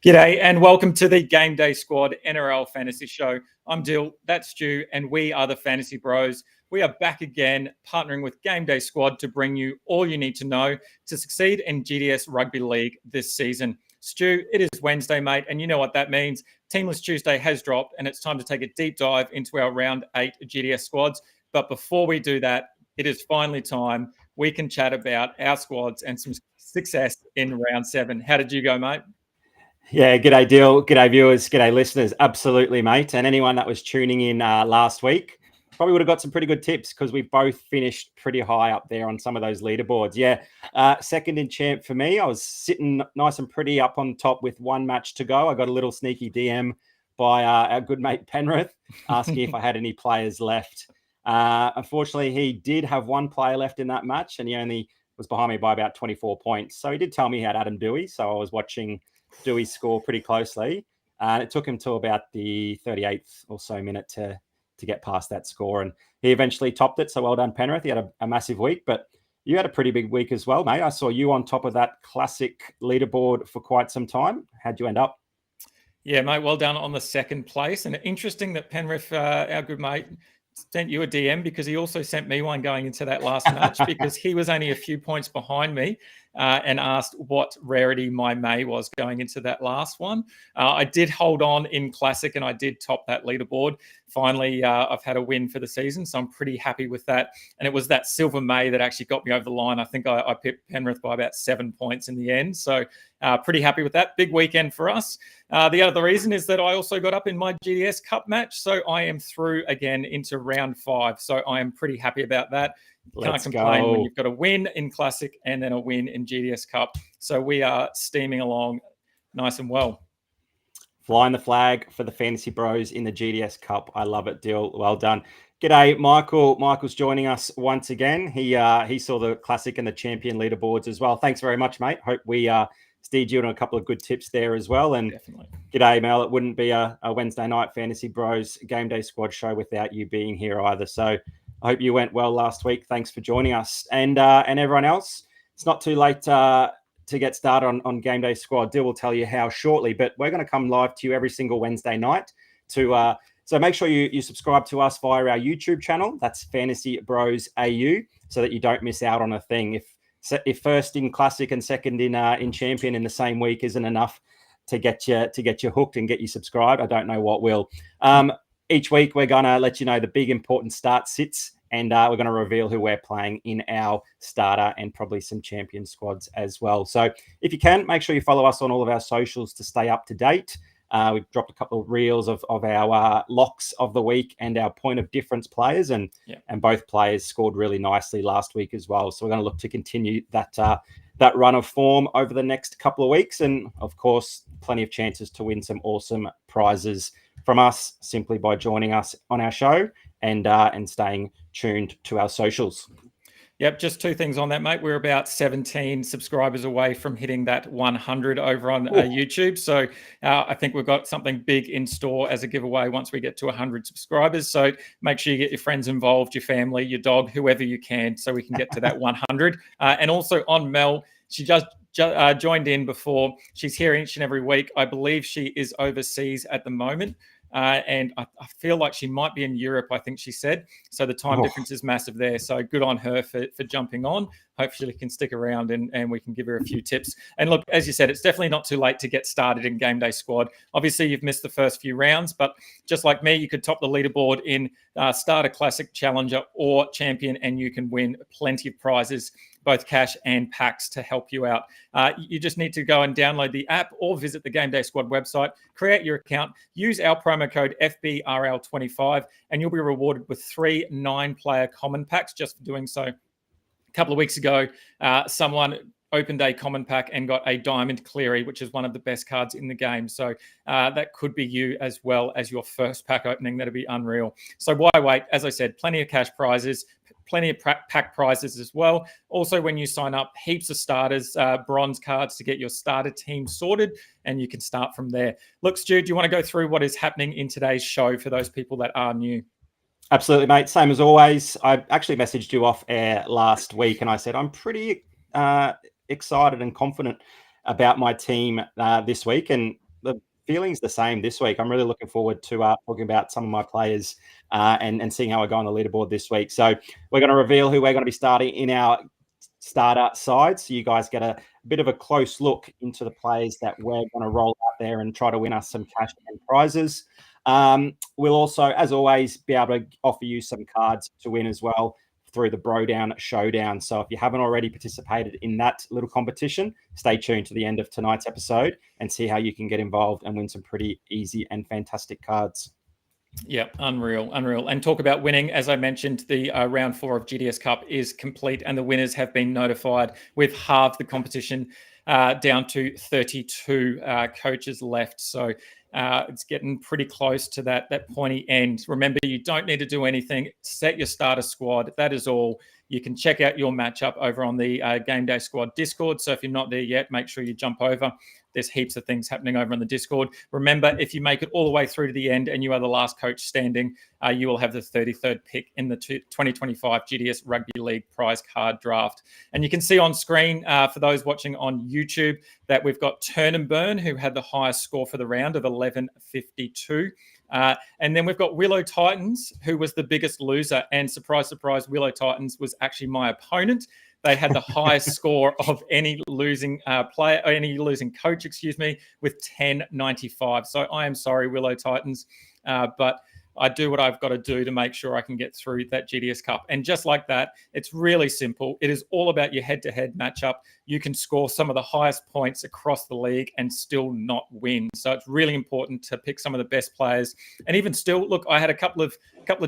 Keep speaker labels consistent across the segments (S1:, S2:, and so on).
S1: G'day and welcome to the Game Day Squad NRL Fantasy Show. I'm Dill, that's Stu, and we are the Fantasy Bros. We are back again, partnering with Game Day Squad to bring you all you need to know to succeed in GDS Rugby League this season. Stu, it is Wednesday, mate, and you know what that means. Teamless Tuesday has dropped, and it's time to take a deep dive into our Round 8 GDS squads. But before we do that, it is finally time we can chat about our squads and some success in Round 7. How did you go, mate?
S2: Yeah, g'day Dill, g'day viewers, g'day listeners. Absolutely, mate. And anyone that was tuning in last week probably would have got some pretty good tips because we both finished pretty high up there on some of those leaderboards. Yeah, second in champ for me. I was sitting nice and pretty up on top with one match to go. I got a little sneaky DM by our good mate Penrith asking if I had any players left. Unfortunately, he did have one player left in that match and he only was behind me by about 24 points. So he did tell me he had Adam Dewey. So I was watching Dewey score pretty closely. It took him to about the 38th or so minute to get past that score. And he eventually topped it. So well done, Penrith. He had a massive week, but you had a pretty big week as well, mate. I saw you on top of that classic leaderboard for quite some time. How'd you end up?
S1: Yeah, mate, well done on the second place. And interesting that Penrith, our good mate, sent you a DM because he also sent me one going into that last match because he was only a few points behind me and asked what rarity my May was going into that last one. I did hold on in Classic and I did top that leaderboard. Finally, I've had a win for the season, so I'm pretty happy with that. And it was that Silver May that actually got me over the line. I think I picked Penrith by about 7 points in the end. So pretty happy with that. Big weekend for us. The other reason is that I also got up in my GDS Cup match. So I am through again into round 5. So I am pretty happy about that. Can't complain when you've got a win in Classic and then a win in GDS Cup. So we are steaming along nice and well.
S2: Flying the flag for the Fantasy Bros in the GDS Cup. I love it, Dill. Well done. G'day, Michael. Michael's joining us once again. He saw the Classic and the Champion leaderboards as well. Thanks very much, mate. Hope we steered you on a couple of good tips there as well. And
S1: definitely.
S2: G'day, Mel. It wouldn't be a Wednesday night Fantasy Bros Game Day Squad show without you being here either. So I hope you went well last week. Thanks for joining us. And everyone else, it's not too late to get started on Game Day Squad. Dill will tell you how shortly, but we're going to come live to you every single Wednesday night. So make sure you subscribe to us via our YouTube channel. That's Fantasy Bros AU, so that you don't miss out on a thing. If first in Classic and second in Champion in the same week isn't enough to get you hooked and get you subscribed, I don't know what will. Each week, we're going to let you know the big important start sits, and we're going to reveal who we're playing in our starter and probably some champion squads as well. So if you can, make sure you follow us on all of our socials to stay up to date. We've dropped a couple of reels of our locks of the week and our point of difference players, and both players scored really nicely last week as well. So we're going to look to continue that run of form over the next couple of weeks, and of course, plenty of chances to win some awesome prizes from us simply by joining us on our show and staying tuned to our socials.
S1: Yep, just two things on that, mate. We're about 17 subscribers away from hitting that 100 over on YouTube. So I think we've got something big in store as a giveaway once we get to 100 subscribers. So make sure you get your friends involved, your family, your dog, whoever you can, so we can get to that 100. And also on Mel, she just joined in before. She's here each and every week. I believe she is overseas at the moment. And I feel like she might be in Europe, I think she said. So the time difference is massive there. So good on her for jumping on. Hopefully she can stick around and we can give her a few tips. And look, as you said, it's definitely not too late to get started in Game Day Squad. Obviously, you've missed the first few rounds, but just like me, you could top the leaderboard in Starter, Classic, Challenger, or Champion, and you can win plenty of prizes, both cash and packs, to help you out. You just need to go and download the app or visit the Game Day Squad website, create your account, use our promo code FBRL25, and you'll be rewarded with 3 9-player common packs just for doing so. A couple of weeks ago, someone opened a common pack and got a Diamond Cleary, which is one of the best cards in the game. So that could be you as well as your first pack opening. That'd be unreal. So why wait? As I said, plenty of cash prizes, plenty of pack prizes as well. Also, when you sign up, heaps of starters, bronze cards to get your starter team sorted, and you can start from there. Look, Stu, do you want to go through what is happening in today's show for those people that are new?
S2: Absolutely, mate. Same as always. I actually messaged you off air last week and I said, I'm pretty excited and confident about my team this week. And feeling's the same this week. I'm really looking forward to talking about some of my players and seeing how I go on the leaderboard this week. So we're going to reveal who we're going to be starting in our starter side, so you guys get a bit of a close look into the players that we're going to roll out there and try to win us some cash and prizes. We'll also, as always, be able to offer you some cards to win as well through the Bro Down Showdown. So if you haven't already participated in that little competition, stay tuned to the end of tonight's episode and see how you can get involved and win some pretty easy and fantastic cards.
S1: Yeah, unreal. And talk about winning. As I mentioned, the round 4 of GDS Cup is complete and the winners have been notified. We've halved the competition down to 32 coaches left. So it's getting pretty close to that pointy end. Remember, you don't need to do anything. Set your starter squad. That is all. You can check out your matchup over on the Game Day Squad Discord. So if you're not there yet, make sure you jump over. There's heaps of things happening over on the Discord. Remember, if you make it all the way through to the end and you are the last coach standing, you will have the 33rd pick in the 2025 GDS Rugby League prize card draft. And you can see on screen, for those watching on YouTube, that we've got Turn and Burn, who had the highest score for the round of 11.52. And then we've got Willow Titans, who was the biggest loser. And surprise, surprise, Willow Titans was actually my opponent. They had the highest score of any losing player, or any losing coach, with 10.95. So I am sorry, Willow Titans, but I do what I've got to do to make sure I can get through that GDS Cup. And just like that, it's really simple. It is all about your head-to-head matchup. You can score some of the highest points across the league and still not win. So it's really important to pick some of the best players. And even still, look, I had a couple of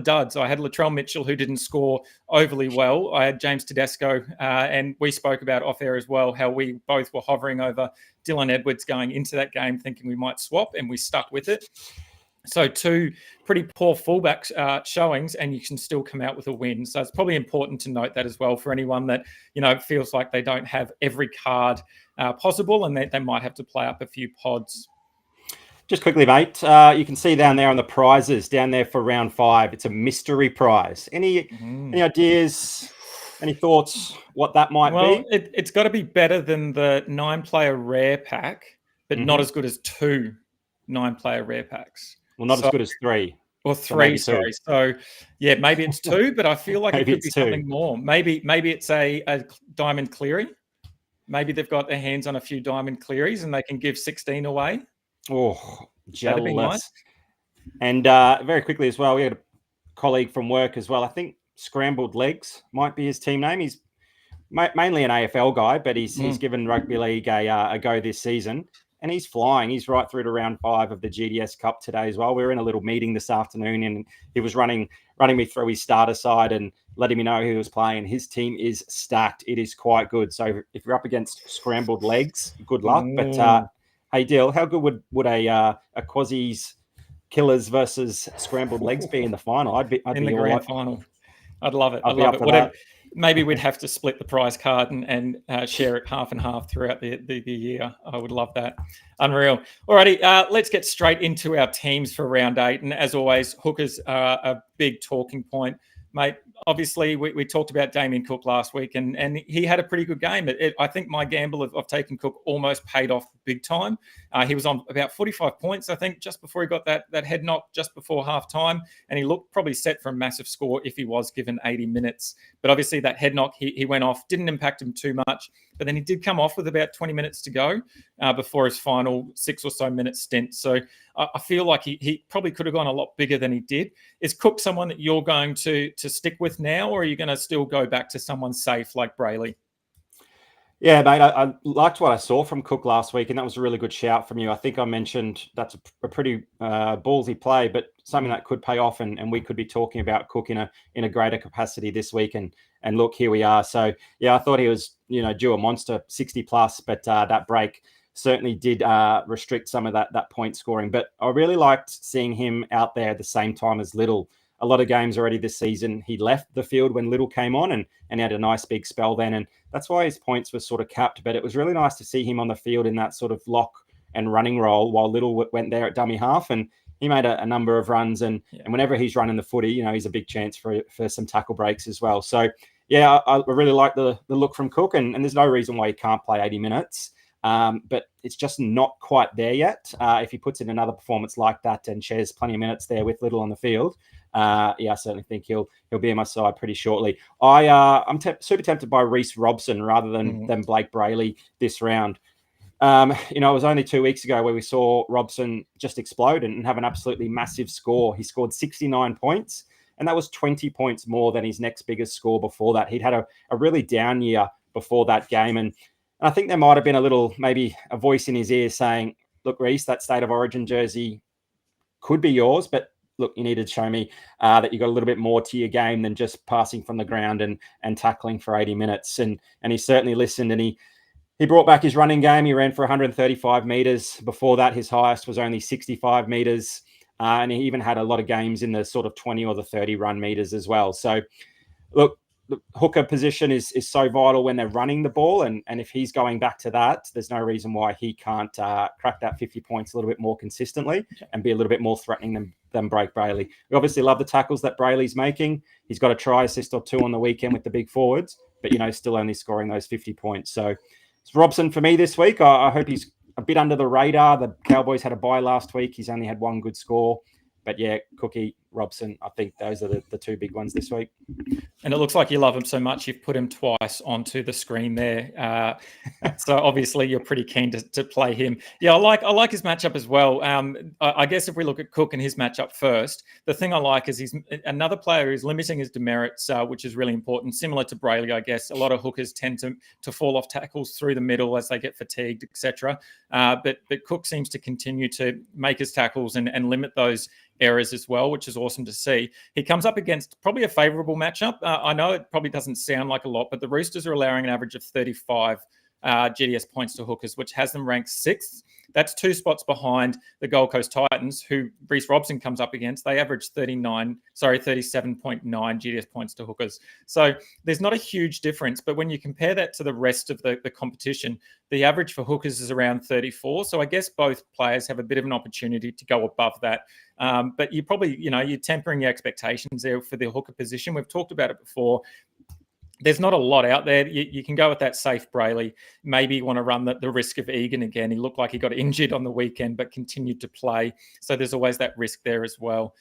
S1: duds. I had Latrell Mitchell, who didn't score overly well. I had James Tedesco, and we spoke about off air as well, how we both were hovering over Dylan Edwards going into that game, thinking we might swap, and we stuck with it. So 2 pretty poor fullback showings, and you can still come out with a win. So it's probably important to note that as well for anyone that, feels like they don't have every card possible, and they might have to play up a few pods.
S2: Just quickly, mate, you can see down there on the prizes down there for round 5. It's a mystery prize. Any ideas? Any thoughts what that might be?
S1: Well, it's got to be better than the 9-player rare pack, but not as good as 2 9-player rare packs.
S2: Well, not as good as 3.
S1: Or 3, sorry. So, yeah, maybe it's 2, but I feel like it could be 2. Something more. Maybe it's a Diamond Cleary. Maybe they've got their hands on a few Diamond Clearys and they can give 16 away.
S2: Oh, jealous.
S1: That'd be nice.
S2: And very quickly as well, we had a colleague from work as well. I think Scrambled Legs might be his team name. He's mainly an AFL guy, but he's given Rugby League a go this season. And he's flying. He's right through to round 5 of the GDS Cup today as well. We were in a little meeting this afternoon, and he was running me through his starter side and letting me know who he was playing. His team is stacked. It is quite good. So if you're up against Scrambled Legs, good luck. But hey, Dill, how good would a Quasi's Killers versus Scrambled Legs be in the final? I'd be
S1: in the grand final. I'd love it.
S2: I'd love it.
S1: Maybe we'd have to split the prize card and share it half and half throughout the year. I would love that. Unreal. Alrighty, let's get straight into our teams for round 8. And as always, hookers are a big talking point. Mate, obviously, we talked about Damien Cook last week, and he had a pretty good game. I think my gamble of taking Cook almost paid off big time. He was on about 45 points, I think, just before he got that head knock just before halftime, and he looked probably set for a massive score if he was given 80 minutes. But obviously, that head knock, he went off, didn't impact him too much, but then he did come off with about 20 minutes to go before his final 6 or so minute stint. So I feel like he probably could have gone a lot bigger than he did. Is Cook someone that you're going to stick with now, or are you going to still go back to someone safe like Brayley?
S2: Yeah, mate, I liked what I saw from Cook last week, and that was a really good shout from you. I think I mentioned that's a pretty ballsy play, but something that could pay off, and we could be talking about Cook in a greater capacity this week. And look, here we are. So yeah, I thought he was due a monster 60 plus, but that break certainly did restrict some of that point scoring. But I really liked seeing him out there at the same time as Little. A lot of games already this season, he left the field when Little came on and had a nice big spell then. And that's why his points were sort of capped. But it was really nice to see him on the field in that sort of lock and running role while Little went there at dummy half. And he made a number of runs. And whenever he's running the footy, he's a big chance for some tackle breaks as well. So, yeah, I really like the look from Cook. And there's no reason why he can't play 80 minutes. but it's just not quite there yet. If he puts in another performance like that and shares plenty of minutes there with Little on the field, I certainly think he'll be in my side pretty shortly. I'm super tempted by Reece Robson rather than Blake Brayley this round. It was only 2 weeks ago where we saw Robson just explode and have an absolutely massive score. He scored 69 points, and that was 20 points more than his next biggest score before that. He'd had a really down year before that game, and I think there might have been maybe a voice in his ear saying, look, Reece, that State of Origin jersey could be yours, but look, you need to show me that you got a little bit more to your game than just passing from the ground and tackling for 80 minutes. And he certainly listened, and he brought back his running game. He ran for 135 meters. Before that, his highest was only 65 meters. And he even had a lot of games in the sort of 20 or the 30 run meters as well. So, look, the hooker position is so vital when they're running the ball. And if he's going back to that, there's no reason why he can't crack that 50 points a little bit more consistently and be a little bit more threatening than Blake Brayley. We obviously love the tackles that Brayley's making. He's got a try assist or two on the weekend with the big forwards, but, still only scoring those 50 points. So it's Robson for me this week. I hope he's a bit under the radar. The Cowboys had a bye last week. He's only had one good score. But yeah, Cookie, Robson, I think those are the two big ones this week.
S1: And it looks like you love him so much, you've put him twice onto the screen there. So obviously you're pretty keen to play him. Yeah, I like his matchup as well. I guess if we look at Cook and his matchup first, the thing I like is he's another player who's limiting his demerits, which is really important. Similar to Brayley, I guess. A lot of hookers tend to fall off tackles through the middle as they get fatigued, etc. But Cook seems to continue to make his tackles and limit those errors as well, which is awesome to see. He comes up against probably a favourable matchup. I know it probably doesn't sound like a lot, but the Roosters are allowing an average of 35 GDS points to hookers, which has them ranked 6th. That's 2 spots behind the Gold Coast Titans, who Reece Robson comes up against. They average 37.9 GDS points to hookers. So there's not a huge difference, but when you compare that to the rest of the competition, the average for hookers is around 34. So I guess both players have a bit of an opportunity to go above that. But you probably, you're tempering your expectations there for the hooker position. We've talked about it before. There's not a lot out there. You can go with that safe Brayley. Maybe you want to run the risk of Egan again. He looked like he got injured on the weekend, but continued to play. So there's always that risk there as well.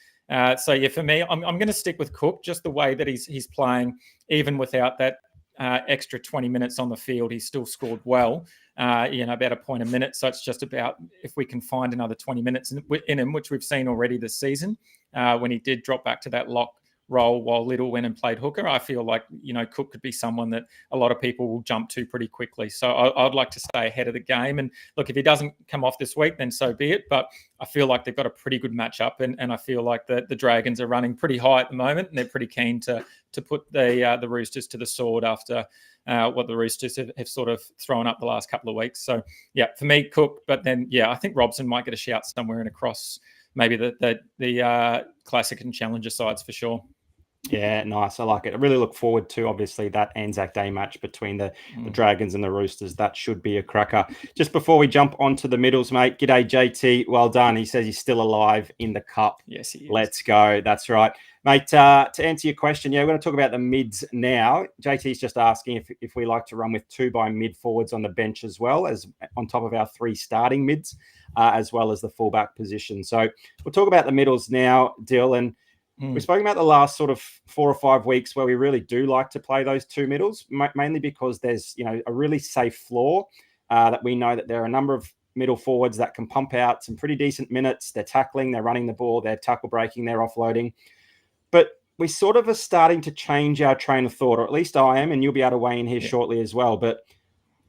S1: So yeah, for me, I'm going to stick with Cook, just the way that he's playing, even without that extra 20 minutes on the field. He still scored well, about a point a minute. So it's just about if we can find another 20 minutes in him, which we've seen already this season, when he did drop back to that lock role while Little went and played hooker. I feel like, Cook could be someone that a lot of people will jump to pretty quickly. So I'd like to stay ahead of the game. And look, if he doesn't come off this week, then so be it. But I feel like they've got a pretty good matchup. And I feel like the Dragons are running pretty high at the moment. And they're pretty keen to put the Roosters to the sword after what the Roosters have sort of thrown up the last couple of weeks. So, yeah, for me, Cook. But then, I think Robson might get a shout somewhere and across maybe the Classic and Challenger sides for sure.
S2: Yeah, nice. I like it. I really look forward to, obviously, that Anzac Day match between the Dragons and the Roosters. That should be a cracker. Just before we jump onto the middles, mate, g'day, JT. Well done. He says he's still alive in the cup.
S1: Yes, he is.
S2: Let's go. That's right. Mate, to answer your question, we're going to talk about the mids now. JT's just asking if we like to run with 2 by mid forwards on the bench as well as on top of our 3 starting mids, as well as the fullback position. So we'll talk about the middles now, Dylan. We've spoken about the last sort of 4 or 5 weeks where we really do like to play those 2 middles, mainly because there's, a really safe floor that we know that there are a number of middle forwards that can pump out some pretty decent minutes. They're tackling, they're running the ball, they're tackle breaking, they're offloading. But we sort of are starting to change our train of thought, or at least I am, and you'll be able to weigh in here shortly as well. But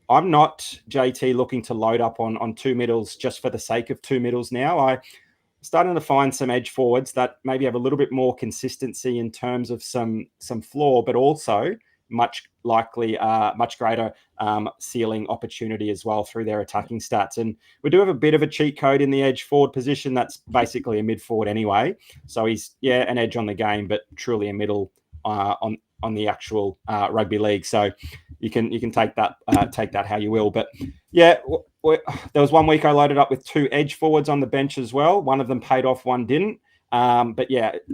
S2: I'm not, JT, looking to load up on 2 middles just for the sake of 2 middles now. I'm starting to find some edge forwards that maybe have a little bit more consistency in terms of some floor, but also much greater ceiling opportunity as well through their attacking stats. And we do have a bit of a cheat code in the edge forward position. That's basically a mid forward anyway. So he's, an edge on the game, but truly a middle on the actual rugby league. So you can take that how you will. But there was 1 week I loaded up with 2 edge forwards on the bench as well. One of them paid off, one didn't. I'm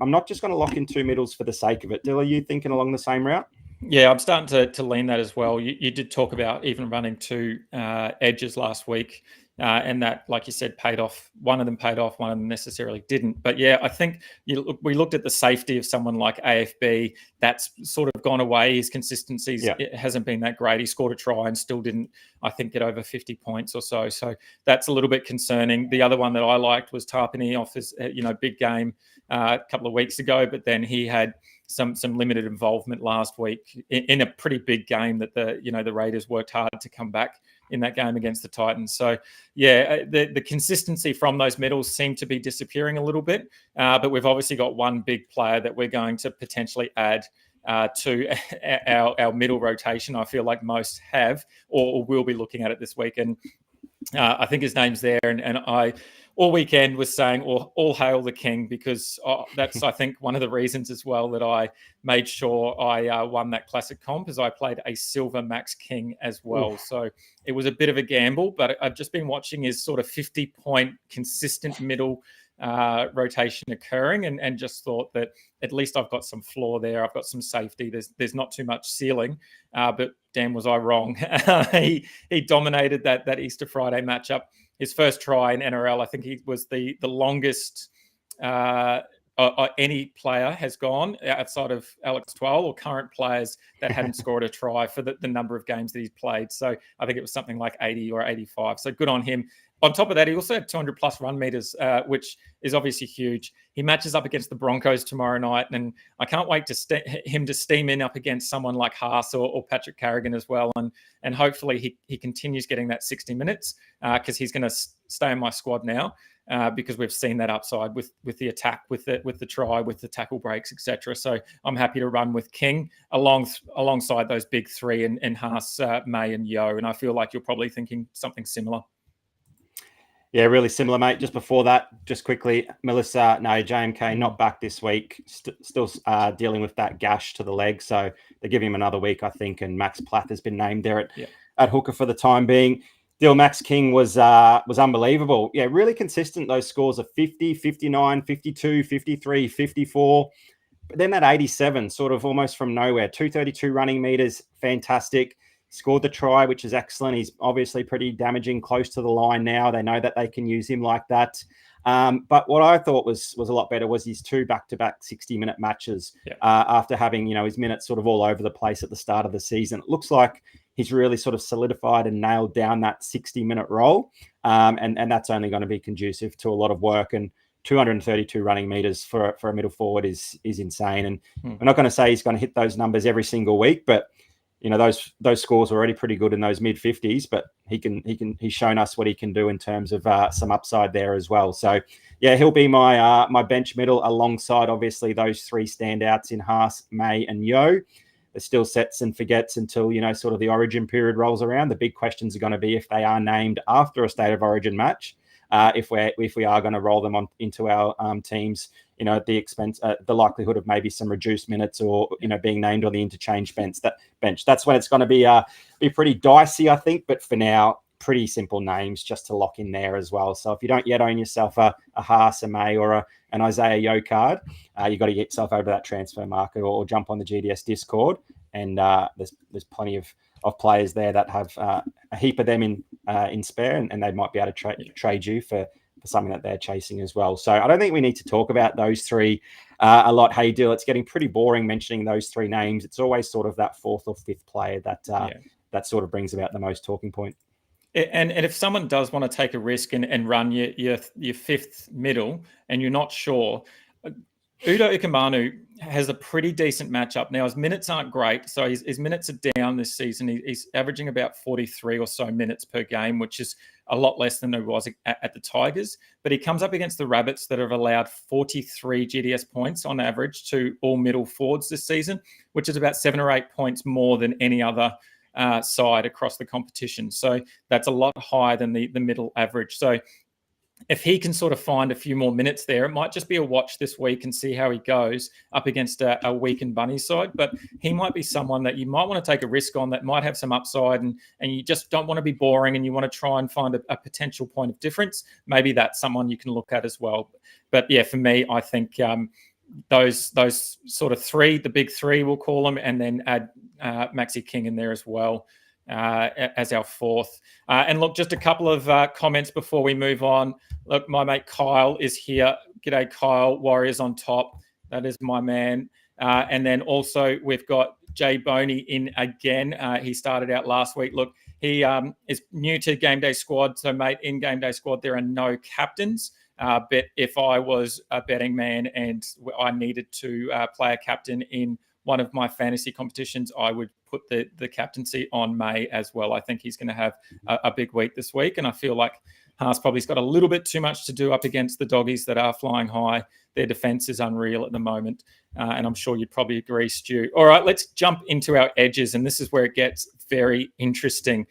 S2: not just going to lock in 2 middles for the sake of it. Dill, are you thinking along the same route?
S1: Yeah, I'm starting to lean that as well. You did talk about even running two edges last week, and that, like you said, paid off. One of them paid off, one of them necessarily didn't. But yeah, I think we looked at the safety of someone like AFB. That's sort of gone away. His consistency it hasn't been that great. He scored a try and still didn't, I think, get over 50 points or so. So that's a little bit concerning. The other one that I liked was Tarpany off his big game a couple of weeks ago, but then he had some limited involvement last week in a pretty big game that the Raiders worked hard to come back in that game against the Titans. So yeah, the consistency from those middles seemed to be disappearing a little bit, but we've obviously got one big player that we're going to potentially add to our middle rotation. I feel like most have or will be looking at it this week, and I think his name's there, and I all weekend was saying all hail the king, because that's I think one of the reasons as well that I made sure I won that classic comp, is I played a silver max king as well. Oof. So it was a bit of a gamble, but I've just been watching his sort of 50-point consistent middle rotation occurring, and just thought that at least I've got some floor there. I've got some safety. There's not too much ceiling, but damn was I wrong. He dominated that Easter Friday matchup. His first try in NRL, I think he was the longest any player has gone outside of Alex Twal or current players that hadn't scored a try for the number of games that he's played. So I think it was something like 80 or 85. So good on him. On top of that, he also had 200 plus run meters, which is obviously huge. He matches up against the Broncos tomorrow night, and I can't wait to him to steam in up against someone like Haas or Patrick Carrigan as well. And hopefully he continues getting that 60 minutes because he's going to stay in my squad now because we've seen that upside with the attack, with the try, with the tackle breaks, etc. So I'm happy to run with King alongside those big three and Haas, May and Yo. And I feel like you're probably thinking something similar.
S2: Yeah, really similar, mate. Just before that, just quickly, Melissa, no, JMK not back this week. Still dealing with that gash to the leg. So they give him another week, I think. And Max Plath has been named there at hooker for the time being. Deal Max King was unbelievable. Yeah, really consistent. Those scores of 50, 59, 52, 53, 54. But then that 87, sort of almost from nowhere. 232 running meters, fantastic. Scored the try, which is excellent. He's obviously pretty damaging close to the line now. They know that they can use him like that. But what I thought was a lot better was his two back-to-back 60-minute matches after having, his minutes sort of all over the place at the start of the season. It looks like he's really sort of solidified and nailed down that 60-minute role. And that's only going to be conducive to a lot of work. And 232 running meters for a middle forward is insane. And we're not going to say he's going to hit those numbers every single week, but those scores are already pretty good in those mid 50s, but he's shown us what he can do in terms of some upside there as well. So yeah, he'll be my bench middle alongside obviously those three standouts in Haas, May and Yo. There's still sets and forgets until, sort of the origin period rolls around. The big questions are going to be if they are named after a state of origin match, if we are going to roll them on into our teams, at the expense, the likelihood of maybe some reduced minutes or, being named on the interchange bench. That's when it's going to be pretty dicey, I think. But for now, pretty simple names just to lock in there as well. So if you don't yet own yourself a Haas, a May or an Isaiah Yo card, you've got to get yourself over to that transfer market or jump on the GDS Discord. And there's plenty of players there that have a heap of them in spare, and they might be able to trade you for something that they're chasing as well. So I don't think we need to talk about those three a lot. Hey, Dill, it's getting pretty boring mentioning those three names. It's always sort of that fourth or fifth player that sort of brings about the most talking point.
S1: And if someone does want to take a risk and run your fifth middle and you're not sure, Udo Ikamanu has a pretty decent matchup. Now, his minutes aren't great, so his minutes are down this season. He's averaging about 43 or so minutes per game, which is a lot less than he was at the Tigers. But he comes up against the Rabbits that have allowed 43 GDS points on average to all middle forwards this season, which is about 7 or 8 points more than any other side across the competition. So that's a lot higher than the middle average. So if he can sort of find a few more minutes there, it might just be a watch this week and see how he goes up against a weakened Bunny side. But he might be someone that you might want to take a risk on that might have some upside and you just don't want to be boring and you want to try and find a potential point of difference. Maybe that's someone you can look at as well. But yeah, for me, I think those sort of three, the big three we'll call them, and then add Maxi King in there as well as our fourth. And look, just a couple of comments before we move on. Look, my mate Kyle is here. G'day, Kyle. Warriors on top. That is my man. And then also we've got Jay Boney in again. He started out last week. Look, he is new to Game Day Squad. So, mate, in Game Day Squad, there are no captains. But if I was a betting man and I needed to play a captain in one of my fantasy competitions, I would put the captaincy on May as well. I think he's going to have a big week this week. And I feel like Haas probably's got a little bit too much to do up against the doggies that are flying high. Their defense is unreal at the moment. And I'm sure you'd probably agree, Stu. All right, let's jump into our edges. And this is where it gets very interesting.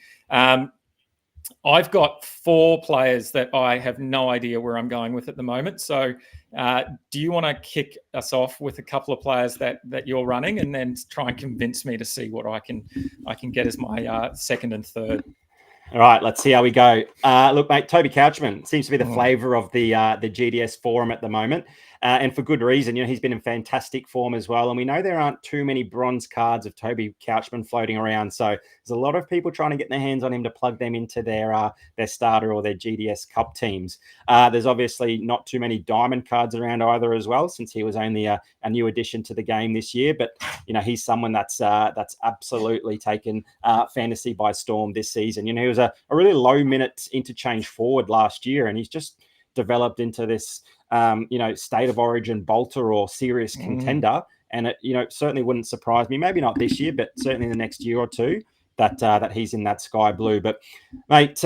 S1: I've got 4 players that I have no idea where I'm going with at the moment. So do you want to kick us off with a couple of players that you're running and then try and convince me to see what I can get as my second and third?
S2: All right, let's see how we go. Look, mate, Toby Couchman seems to be the flavour of the GDS forum at the moment. And for good reason. He's been in fantastic form as well. And we know there aren't too many bronze cards of Toby Couchman floating around. So there's a lot of people trying to get their hands on him to plug them into their starter or their GDS Cup teams. There's obviously not too many diamond cards around either as well, since he was only a new addition to the game this year. But, he's someone that's absolutely taken fantasy by storm this season. He was a really low minute interchange forward last year, and he's just developed into this state of origin bolter or serious contender. And it certainly wouldn't surprise me, maybe not this year, but certainly in the next year or two, that he's in that sky blue. But mate,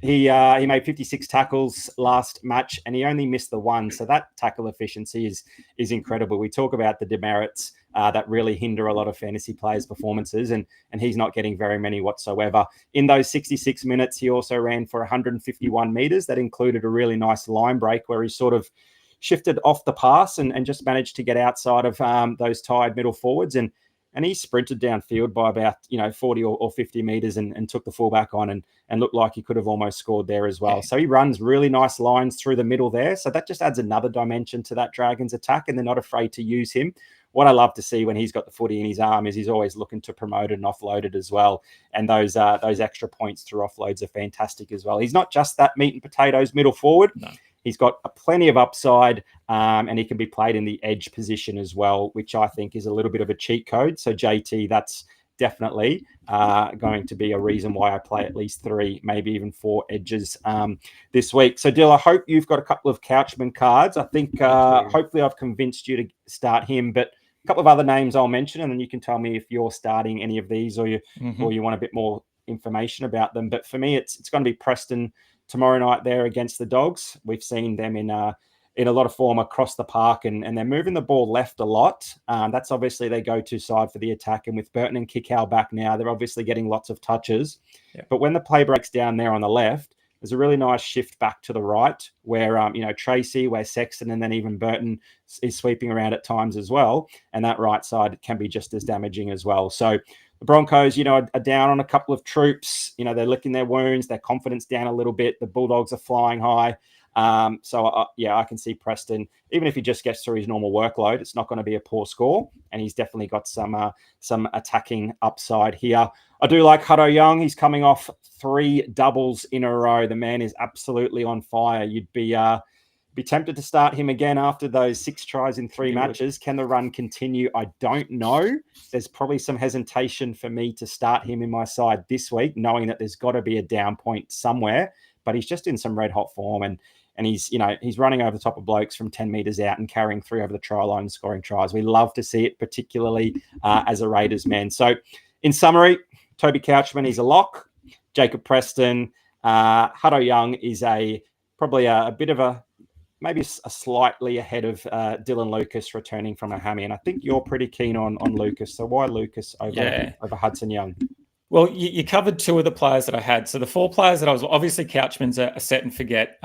S2: he made 56 tackles last match and he only missed the one. So that tackle efficiency is incredible. We talk about the demerits that really hinder a lot of fantasy players' performances, and he's not getting very many whatsoever. In those 66 minutes, he also ran for 151 meters. That included a really nice line break where he sort of shifted off the pass and just managed to get outside of those tired middle forwards. And he sprinted downfield by about 40 or 50 meters and took the fullback on and looked like he could have almost scored there as well. So he runs really nice lines through the middle there. So that just adds another dimension to that Dragons attack, and they're not afraid to use him. What I love to see when he's got the footy in his arm is he's always looking to promote it and offload it as well. And those extra points through offloads are fantastic as well. He's not just that meat and potatoes middle forward. No. He's got plenty of upside, and he can be played in the edge position as well, which I think is a little bit of a cheat code. So JT, that's definitely going to be a reason why I play at least 3, maybe even 4 edges this week. So Dill, I hope you've got a couple of Couchman cards. I think hopefully I've convinced you to start him, but a couple of other names I'll mention, and then you can tell me if you're starting any of these or you want a bit more information about them. But for me, it's going to be Preston tomorrow night there against the Dogs. We've seen them in a lot of form across the park, and they're moving the ball left a lot. That's obviously their go-to side for the attack. And with Burton and Kickow back now, they're obviously getting lots of touches. Yeah. But when the play breaks down there on the left, there's a really nice shift back to the right where, Tracy, where Sexton, and then even Burton is sweeping around at times as well. And that right side can be just as damaging as well. So the Broncos, are down on a couple of troops. They're licking their wounds, their confidence down a little bit. The Bulldogs are flying high. I can see Preston, even if he just gets through his normal workload, it's not going to be a poor score. And he's definitely got some attacking upside here. I do like Hutto Young. He's coming off 3 doubles in a row. The man is absolutely on fire. You'd be tempted to start him again after those 6 tries in 3 matches. Can the run continue? I don't know. There's probably some hesitation for me to start him in my side this week, knowing that there's got to be a down point somewhere. But he's just in some red hot form, and he's running over the top of blokes from 10 meters out and carrying 3 over the try line and scoring tries. We love to see it, particularly as a Raiders man. So in summary, Toby Couchman is a lock. Jacob Preston, Hutto Young is probably a bit of maybe a slightly ahead of Dylan Lucas returning from a hammy. And I think you're pretty keen on Lucas. So why Lucas over Hudson Young?
S1: Well, you covered 2 of the players that I had. So the 4 players that I was obviously Couchman's a set and forget.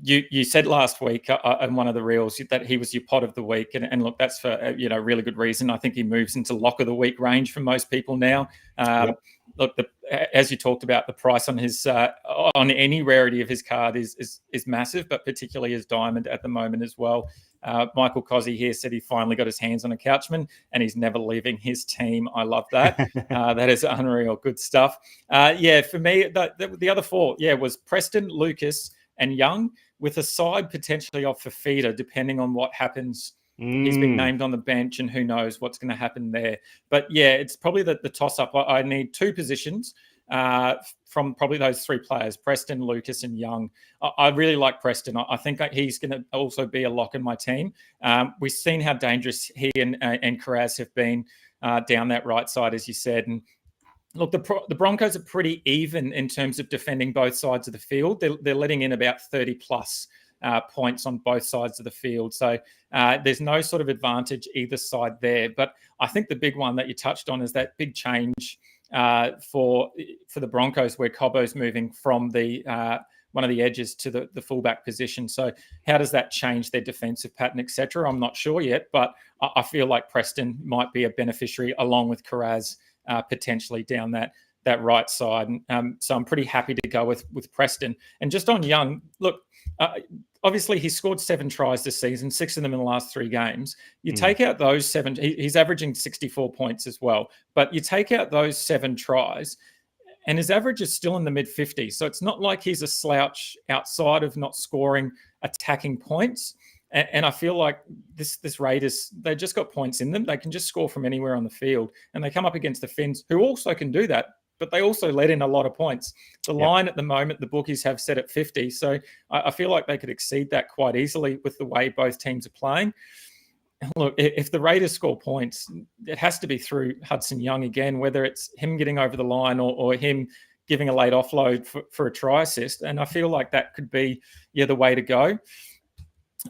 S1: You said last week on one of the reels that he was your pod of the week, and look, that's for really good reason. I think he moves into lock of the week range for most people now. look, as you talked about, the price on his on any rarity of his card is massive, but particularly his diamond at the moment as well. Michael Cozzi here said he finally got his hands on a Couchman and he's never leaving his team. I love that. That is unreal. Good stuff. For me, the other four, was Preston, Lucas, and Young, with a side potentially of Fafita, depending on what happens. He's been named on the bench and who knows what's going to happen there. But it's probably the toss-up. I need two positions from probably those three players, Preston, Lucas, and Young. I really like Preston. I think he's going to also be a lock in my team. We've seen how dangerous he and Carraz have been down that right side, as you said. And look, the Broncos are pretty even in terms of defending both sides of the field. They're letting in about 30 plus points on both sides of the field. So there's no sort of advantage either side there. But I think the big one that you touched on is that big change for the Broncos, where Cobbo's moving from the one of the edges to the fullback position. So how does that change their defensive pattern, etc.? I'm not sure yet, but I feel like Preston might be a beneficiary along with Carraz potentially down that right side. So I'm pretty happy to go with Preston. And just on Young, look, obviously he scored 7 tries this season, 6 of them in the last 3 games. You take out those 7, he's averaging 64 points as well, but you take out those 7 tries and his average is still in the mid-50s. So it's not like he's a slouch outside of not scoring attacking points. And I feel like this Raiders, they just got points in them. They can just score from anywhere on the field. And they come up against the Finns, who also can do that, but they also let in a lot of points. The line at the moment, the bookies have set at 50. So I feel like they could exceed that quite easily with the way both teams are playing. Look, if the Raiders score points, it has to be through Hudson Young again, whether it's him getting over the line or him giving a late offload for a try assist. And I feel like that could be the way to go.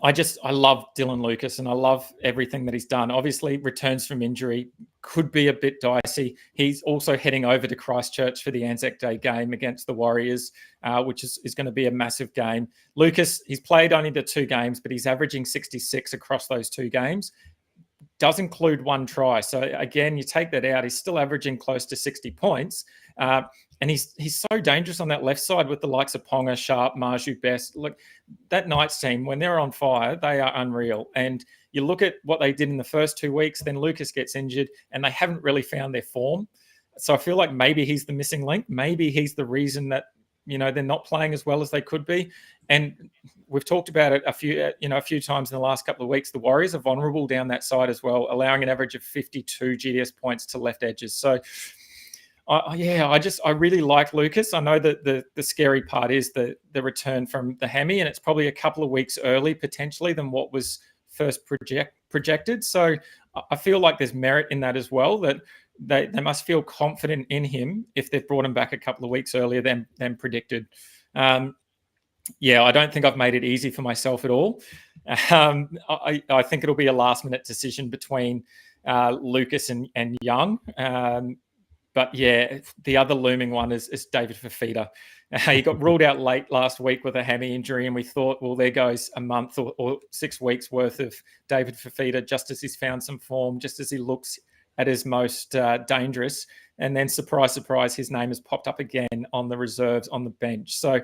S1: I love Dylan Lucas and I love everything that he's done. Obviously, returns from injury could be a bit dicey. He's also heading over to Christchurch for the Anzac Day game against the Warriors, which is going to be a massive game. Lucas, he's played only the 2 games, but he's averaging 66 across those 2 games. Does include 1 try. So again, you take that out, he's still averaging close to 60 points. And he's so dangerous on that left side with the likes of Ponga, Sharp, Marju, Best. Look, that Knights team, when they're on fire, they are unreal. And you look at what they did in the first 2 weeks, then Lucas gets injured and they haven't really found their form. So I feel like maybe he's the missing link. Maybe he's the reason that, they're not playing as well as they could be. And we've talked about it a few times in the last couple of weeks. The Warriors are vulnerable down that side as well, allowing an average of 52 GDS points to left edges. So I really like Lucas. I know that the scary part is the return from the hammy, and it's probably a couple of weeks early potentially than what was first projected. So I feel like there's merit in that as well, that they must feel confident in him if they've brought him back a couple of weeks earlier than predicted. I don't think I've made it easy for myself at all. I think it'll be a last minute decision between Lucas and Young. But the other looming one is David Fafita. He got ruled out late last week with a hammy injury, and we thought, well, there goes a month or 6 weeks worth of David Fafita, just as he's found some form, just as he looks at his most dangerous. And then, surprise, surprise, his name has popped up again on the reserves on the bench. So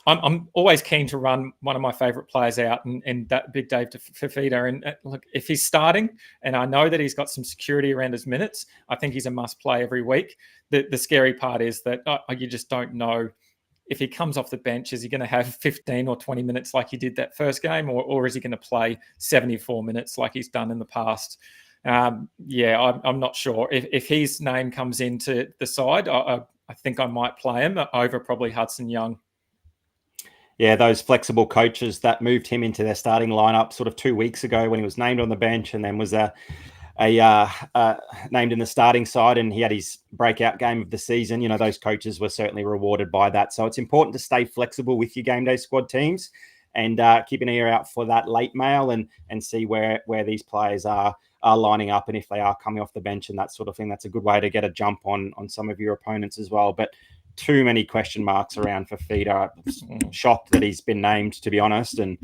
S1: I'm always keen to run one of my favourite players out, and that Big Dave Fafita. And look, if he's starting, and I know that he's got some security around his minutes, I think he's a must play every week. The scary part is that you just don't know if he comes off the bench, is he going to have 15 or 20 minutes like he did that first game, or is he going to play 74 minutes like he's done in the past? I'm not sure. If his name comes into the side, I think I might play him over probably Hudson Young.
S2: Yeah, those flexible coaches that moved him into their starting lineup sort of 2 weeks ago when he was named on the bench and then was named in the starting side, and he had his breakout game of the season. Those coaches were certainly rewarded by that. So it's important to stay flexible with your game day squad teams and keep an ear out for that late mail and see where these players are lining up, and if they are coming off the bench and that sort of thing. That's a good way to get a jump on some of your opponents as well. But too many question marks around Fafita. I'm shocked that he's been named, to be honest, and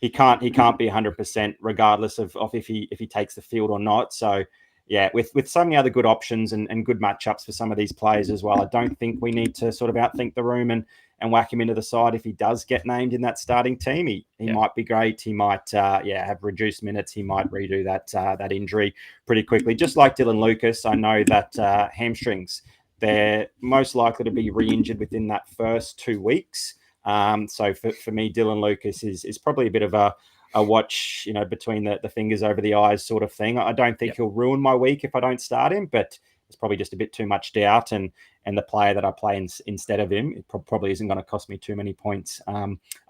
S2: he can't be 100% regardless of if he takes the field or not. So yeah, with so many other good options and good matchups for some of these players as well, I don't think we need to sort of outthink the room and whack him into the side. If he does get named in that starting team, he might be great. He might, have reduced minutes. He might redo that injury pretty quickly. Just like Dylan Lucas, I know that hamstrings, they're most likely to be re-injured within that first 2 weeks. So for me, Dylan Lucas is probably a bit of a watch, between the fingers over the eyes sort of thing. I don't think he'll ruin my week if I don't start him, but it's probably just a bit too much doubt. And the player that I play instead of him, it probably isn't going to cost me too many points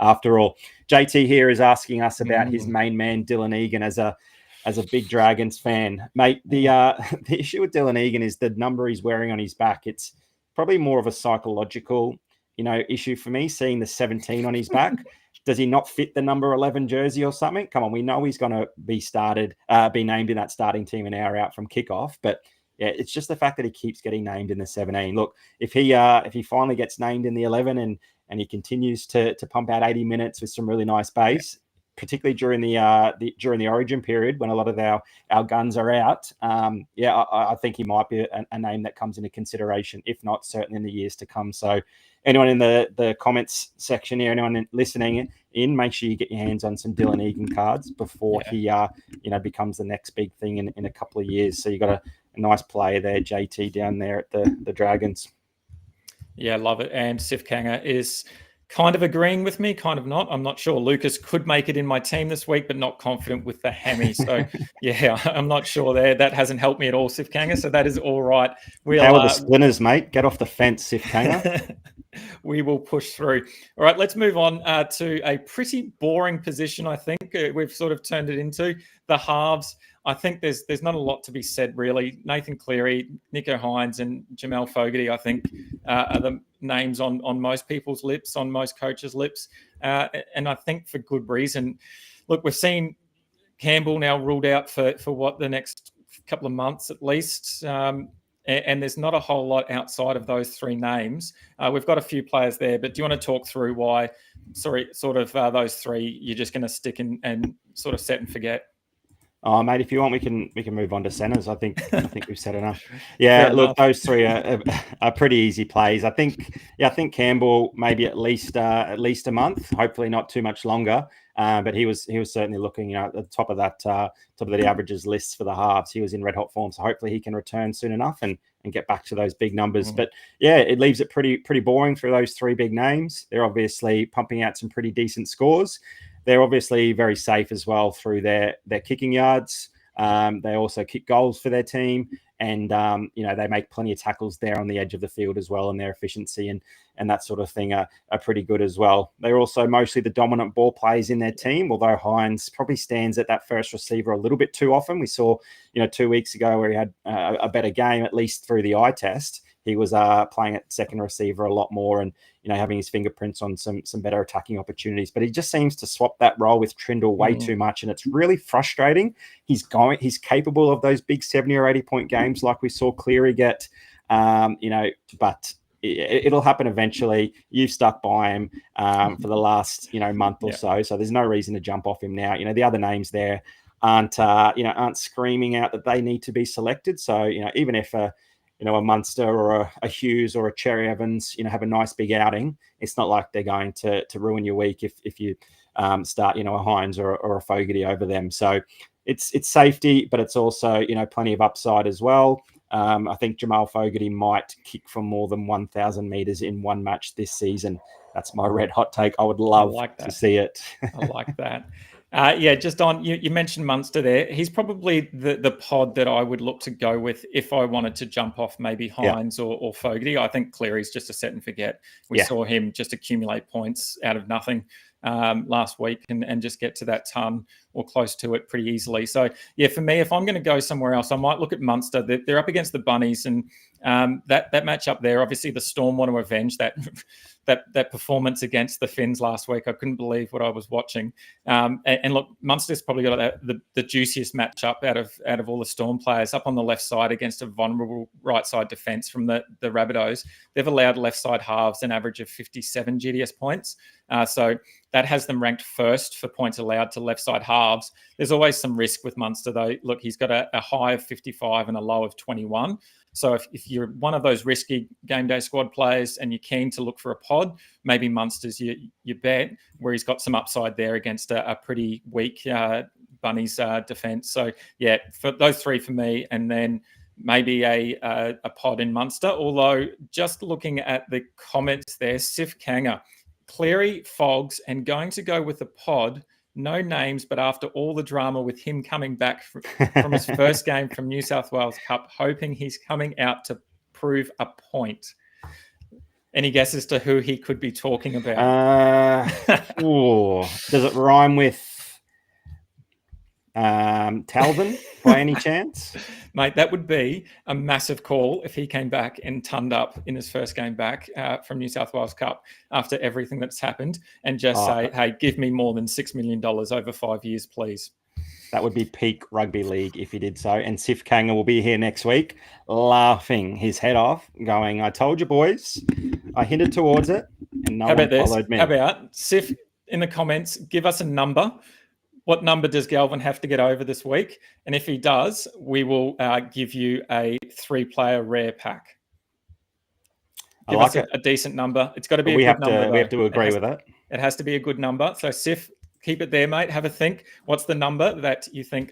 S2: after all. JT here is asking us about his main man, Dylan Egan, as a big Dragons fan. Mate, the issue with Dylan Egan is the number he's wearing on his back. It's probably more of a psychological, issue for me, seeing the 17 on his back. Does he not fit the number 11 jersey or something? Come on, we know he's going to be named in that starting team an hour out from kickoff. But yeah, it's just the fact that he keeps getting named in the 17. Look, if he finally gets named in the 11 and he continues to pump out 80 minutes with some really nice base, particularly during the Origin period when a lot of our guns are out, I think he might be a name that comes into consideration, if not certainly in the years to come. So anyone in the comments section here, anyone listening in, make sure you get your hands on some Dylan Egan cards before he becomes the next big thing in a couple of years. So you got a nice player there, JT, down there at the Dragons.
S1: Yeah, love it. And Sif Kanga is kind of agreeing with me, kind of not. I'm not sure. Lucas could make it in my team this week, but not confident with the hammy. So, yeah, I'm not sure there. That hasn't helped me at all, Sif Kanga. So that is all right.
S2: How are the splinters, mate? Get off the fence, Sif Kanga.
S1: We will push through. All right, let's move on to a pretty boring position, I think. We've sort of turned it into the halves. I think there's not a lot to be said, really. Nathan Cleary, Nico Hines, and Jamel Fogarty, I think, are the names on most people's lips, on most coaches' lips. And I think for good reason. Look, we've seen Campbell now ruled out for the next couple of months at least. And there's not a whole lot outside of those three names. We've got a few players there, but do you want to talk through why, those three you're just going to stick in and sort of set and forget?
S2: Oh, mate, if you want, we can move on to centers. I think we've said enough. Yeah, look, those three are pretty easy plays. I think Campbell maybe at least a month, hopefully not too much longer. But he was certainly looking, at the top of the averages lists for the halves. He was in red hot form, so hopefully he can return soon enough and get back to those big numbers. But yeah, it leaves it pretty boring for those three big names. They're obviously pumping out some pretty decent scores. They're obviously very safe as well through their kicking yards. They also kick goals for their team, and they make plenty of tackles there on the edge of the field as well, and their efficiency and that sort of thing are pretty good as well. They're also mostly the dominant ball players in their team, although Hines probably stands at that first receiver a little bit too often. We saw 2 weeks ago where he had a better game, at least through the eye test. He was playing at second receiver a lot more and having his fingerprints on some better attacking opportunities. But he just seems to swap that role with Trindle way too much, and it's really frustrating. He's capable of those big 70 or 80 point games like we saw Cleary get, but it'll happen eventually. You've stuck by him for the last month or so there's no reason to jump off him now. The other names there aren't screaming out that they need to be selected. So even if a Munster or a Hughes or a Cherry Evans, have a nice big outing, it's not like they're going to ruin your week if you start, a Hines or a Fogarty over them. So it's safety, but it's also, plenty of upside as well. I think Jamal Fogarty might kick for more than 1,000 meters in one match this season. That's my red hot take. I would love to see it.
S1: I like that. Just on, you mentioned Munster there. He's probably the pod that I would look to go with if I wanted to jump off maybe Hines or Fogarty. I think Cleary's just a set and forget. We saw him just accumulate points out of nothing last week and just get to that ton or close to it pretty easily. So, for me, if I'm going to go somewhere else, I might look at Munster. They're up against the Bunnies, and that match up there, obviously the Storm want to avenge that performance against the Finns last week. I couldn't believe what I was watching. And look, Munster's probably got the juiciest matchup out of all the Storm players, up on the left side against a vulnerable right side defence from the Rabbitohs. They've allowed left side halves an average of 57 GDS points. So that has them ranked first for points allowed to left side halves. halves. There's always some risk with Munster, though. Look, he's got a high of 55 and a low of 21. So if you're one of those risky game day squad players and you're keen to look for a pod, maybe Munster's your bet, where he's got some upside there against a pretty weak Bunnies defence. So yeah, for those three for me, and then maybe a pod in Munster. Although just looking at the comments there, Sif Kanga, Cleary, Fogs, and going to go with the pod. No names, but after all the drama with him coming back from his first game from New South Wales Cup, hoping he's coming out to prove a point. Any guesses to who he could be talking about?
S2: Does it rhyme with Talvin by any chance?
S1: Mate, that would be a massive call if he came back and turned up in his first game back from New South Wales Cup after everything that's happened and just say, hey, give me more than $6 million over 5 years, please.
S2: That would be peak rugby league if he did so. And Sif Kanga will be here next week laughing his head off, going, I told you, boys. I hinted towards it and no one followed me.
S1: How about Sif in the comments, give us a number. What number does Galvin have to get over this week? And if he does, we will give you a 3-player rare pack. Give us a decent number. It's got to be a good number.
S2: We have to agree with it.
S1: It has to be a good number. So, Sif, keep it there, mate. Have a think. What's the number that you think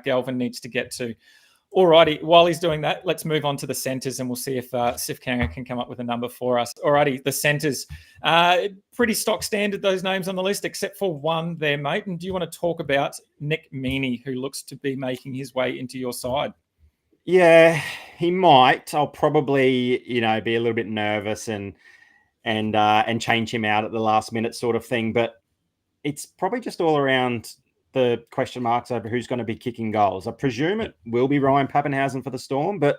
S1: Galvin needs to get to? Alrighty, while he's doing that, let's move on to the centres and we'll see if Sif Kanga can come up with a number for us. Alrighty, the centres. Pretty stock standard, those names on the list, except for one there, mate. And do you want to talk about Nick Meaney, who looks to be making his way into your side?
S2: Yeah, he might. I'll probably, be a little bit nervous and change him out at the last minute sort of thing. But it's probably just all around the question marks over who's going to be kicking goals. I presume it will be Ryan Pappenhausen for the Storm, but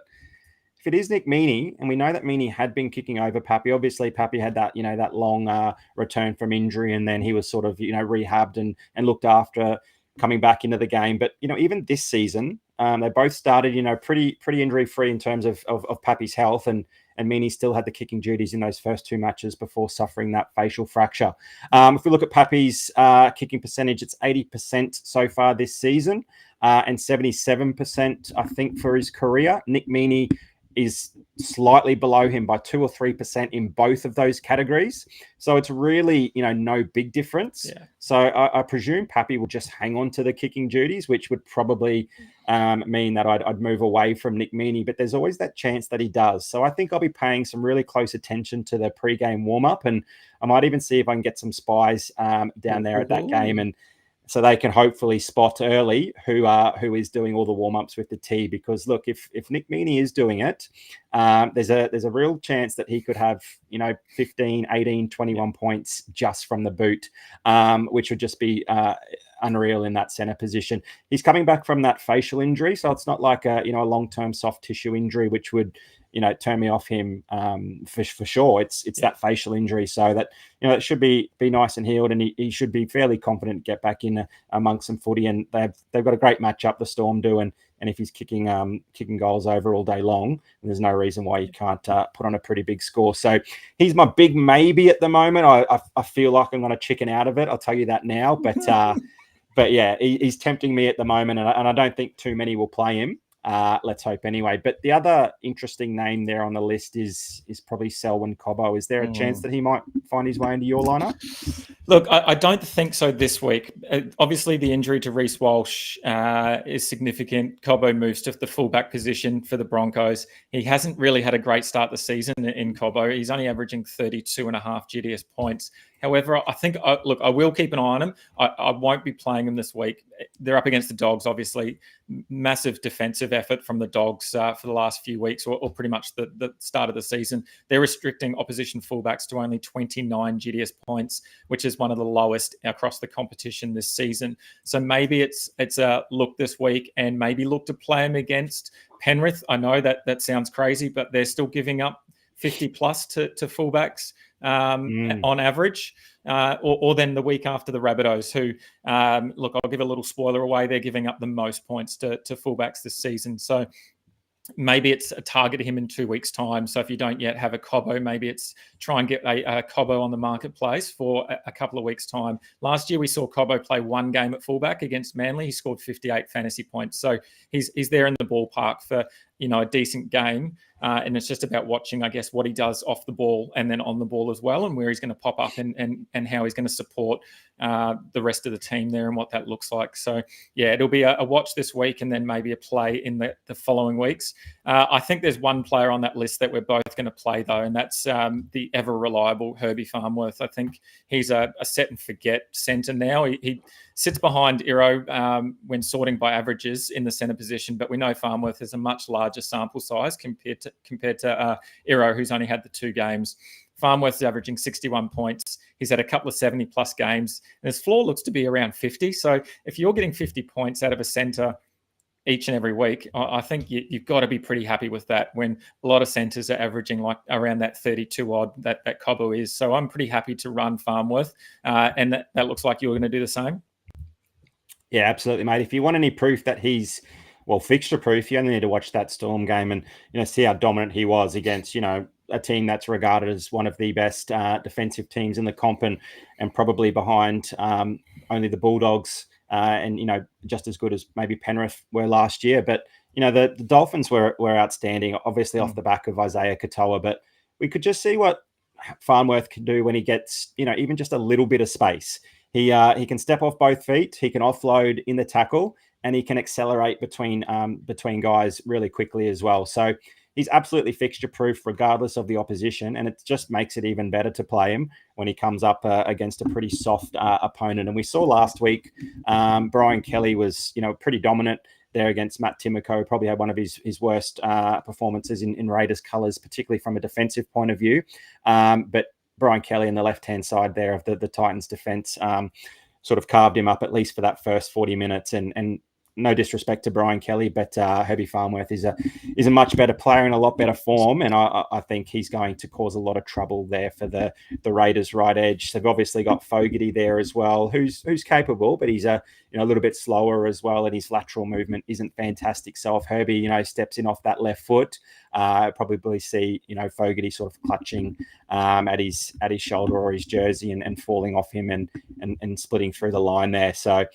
S2: if it is Nick Meaney, and we know that Meaney had been kicking over Pappy, obviously Pappy had that, that long return from injury, and then he was sort of, rehabbed and looked after coming back into the game. But, even this season, they both started, pretty injury-free in terms of Pappy's health, and Meaney still had the kicking duties in those first 2 matches before suffering that facial fracture. If we look at Pappy's kicking percentage, it's 80% so far this season and 77%, I think, for his career. Nick Meaney is slightly below him by 2 or 3% in both of those categories. So it's really, no big difference. Yeah. So I presume Pappy will just hang on to the kicking duties, which would probably mean that I'd move away from Nick Meaney, but there's always that chance that he does. So I think I'll be paying some really close attention to the pre-game warm-up, and I might even see if I can get some spies down there at that game, and so they can hopefully spot early who is doing all the warm-ups with the tee. Because look, if Nick Meaney is doing it, there's a real chance that he could have 15, 18, 21 points just from the boot, which would just be unreal in that center position. He's coming back from that facial injury, so it's not like a long-term soft tissue injury, which would turn me off him for sure. It's that facial injury, so that it should be nice and healed, and he should be fairly confident to get back in amongst some footy. And they've got a great matchup, the Storm do, and if he's kicking goals over all day long, there's no reason why he can't put on a pretty big score. So he's my big maybe at the moment. I feel like I'm going to chicken out of it. I'll tell you that now, but yeah, he's tempting me at the moment, and I don't think too many will play him. Let's hope anyway. But the other interesting name there on the list is probably Selwyn Cobbo. Is there a chance that he might find his way into your lineup?
S1: Look, I don't think so this week. Obviously, the injury to Reece Walsh is significant. Cobbo moves to the fullback position for the Broncos. He hasn't really had a great start the season in Cobbo. He's only averaging 32.5 GDS points. However, I think, I will keep an eye on him. I won't be playing him this week. They're up against the Dogs, obviously. Massive defensive effort from the Dogs for the last few weeks, or pretty much the start of the season. They're restricting opposition fullbacks to only 29 GDS points, which is one of the lowest across the competition this season. So maybe it's a look this week, and maybe look to play him against Penrith. I know that sounds crazy, but they're still giving up 50 plus to fullbacks on average, or then the week after the Rabbitohs, who, look, I'll give a little spoiler away. They're giving up the most points to fullbacks this season. So maybe it's target him in 2 weeks' time. So if you don't yet have a Cobbo, maybe it's try and get a Cobbo on the marketplace for a couple of weeks' time. Last year, we saw Cobbo play one game at fullback against Manly. He scored 58 fantasy points. So he's there in the ballpark for, a decent game. And it's just about watching, I guess, what he does off the ball and then on the ball as well, and where he's going to pop up and how he's going to support the rest of the team there and what that looks like. So, yeah, it'll be a watch this week and then maybe a play in the following weeks. I think there's one player on that list that we're both going to play, though, and that's the ever-reliable Herbie Farnworth. I think he's a set-and-forget centre now. He sits behind Iro when sorting by averages in the centre position, but we know Farnworth has a much larger sample size compared to Iro, who's only had the 2 games. Farnworth is averaging 61 points. He's had a couple of 70-plus games, and his floor looks to be around 50. So if you're getting 50 points out of a centre each and every week, I think you've got to be pretty happy with that when a lot of centres are averaging like around that 32-odd that Cobbo is. So I'm pretty happy to run Farnworth, and that looks like you're going to do the same.
S2: Yeah, absolutely, mate. If you want any proof that he's, fixture proof, you only need to watch that Storm game and, see how dominant he was against, a team that's regarded as one of the best defensive teams in the comp and probably behind only the Bulldogs and, just as good as maybe Penrith were last year. But, the Dolphins were outstanding, obviously off the back of Isaiah Katoa, but we could just see what Farnworth can do when he gets, even just a little bit of space. He can step off both feet, he can offload in the tackle, and he can accelerate between guys really quickly as well. So he's absolutely fixture proof regardless of the opposition, and it just makes it even better to play him when he comes up against a pretty soft opponent. And we saw last week Brian Kelly was pretty dominant there against Matt Timoko, probably had one of his worst performances in Raiders colours, particularly from a defensive point of view. But Brian Kelly on the left-hand side there of the Titans defence sort of carved him up at least for that first 40 minutes. And no disrespect to Brian Kelly, but Herbie Farnworth is a much better player in a lot better form, and I think he's going to cause a lot of trouble there for the Raiders right edge. They've obviously got Fogarty there as well, who's capable, but he's a little bit slower as well, and his lateral movement isn't fantastic. So if Herbie steps in off that left foot, probably see Fogarty sort of clutching at his shoulder or his jersey and falling off him and splitting through the line there. So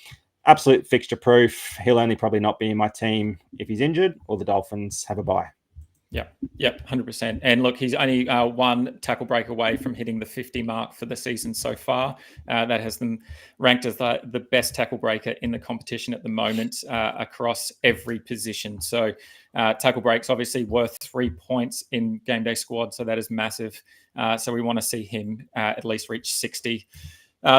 S2: absolute fixture proof. He'll only probably not be in my team if he's injured or the Dolphins have a bye.
S1: Yep, 100%. And look, he's only one tackle break away from hitting the 50 mark for the season so far. That has them ranked as the best tackle breaker in the competition at the moment across every position. So tackle breaks obviously worth 3 points in Game Day squad, so that is massive. So we want to see him at least reach 60.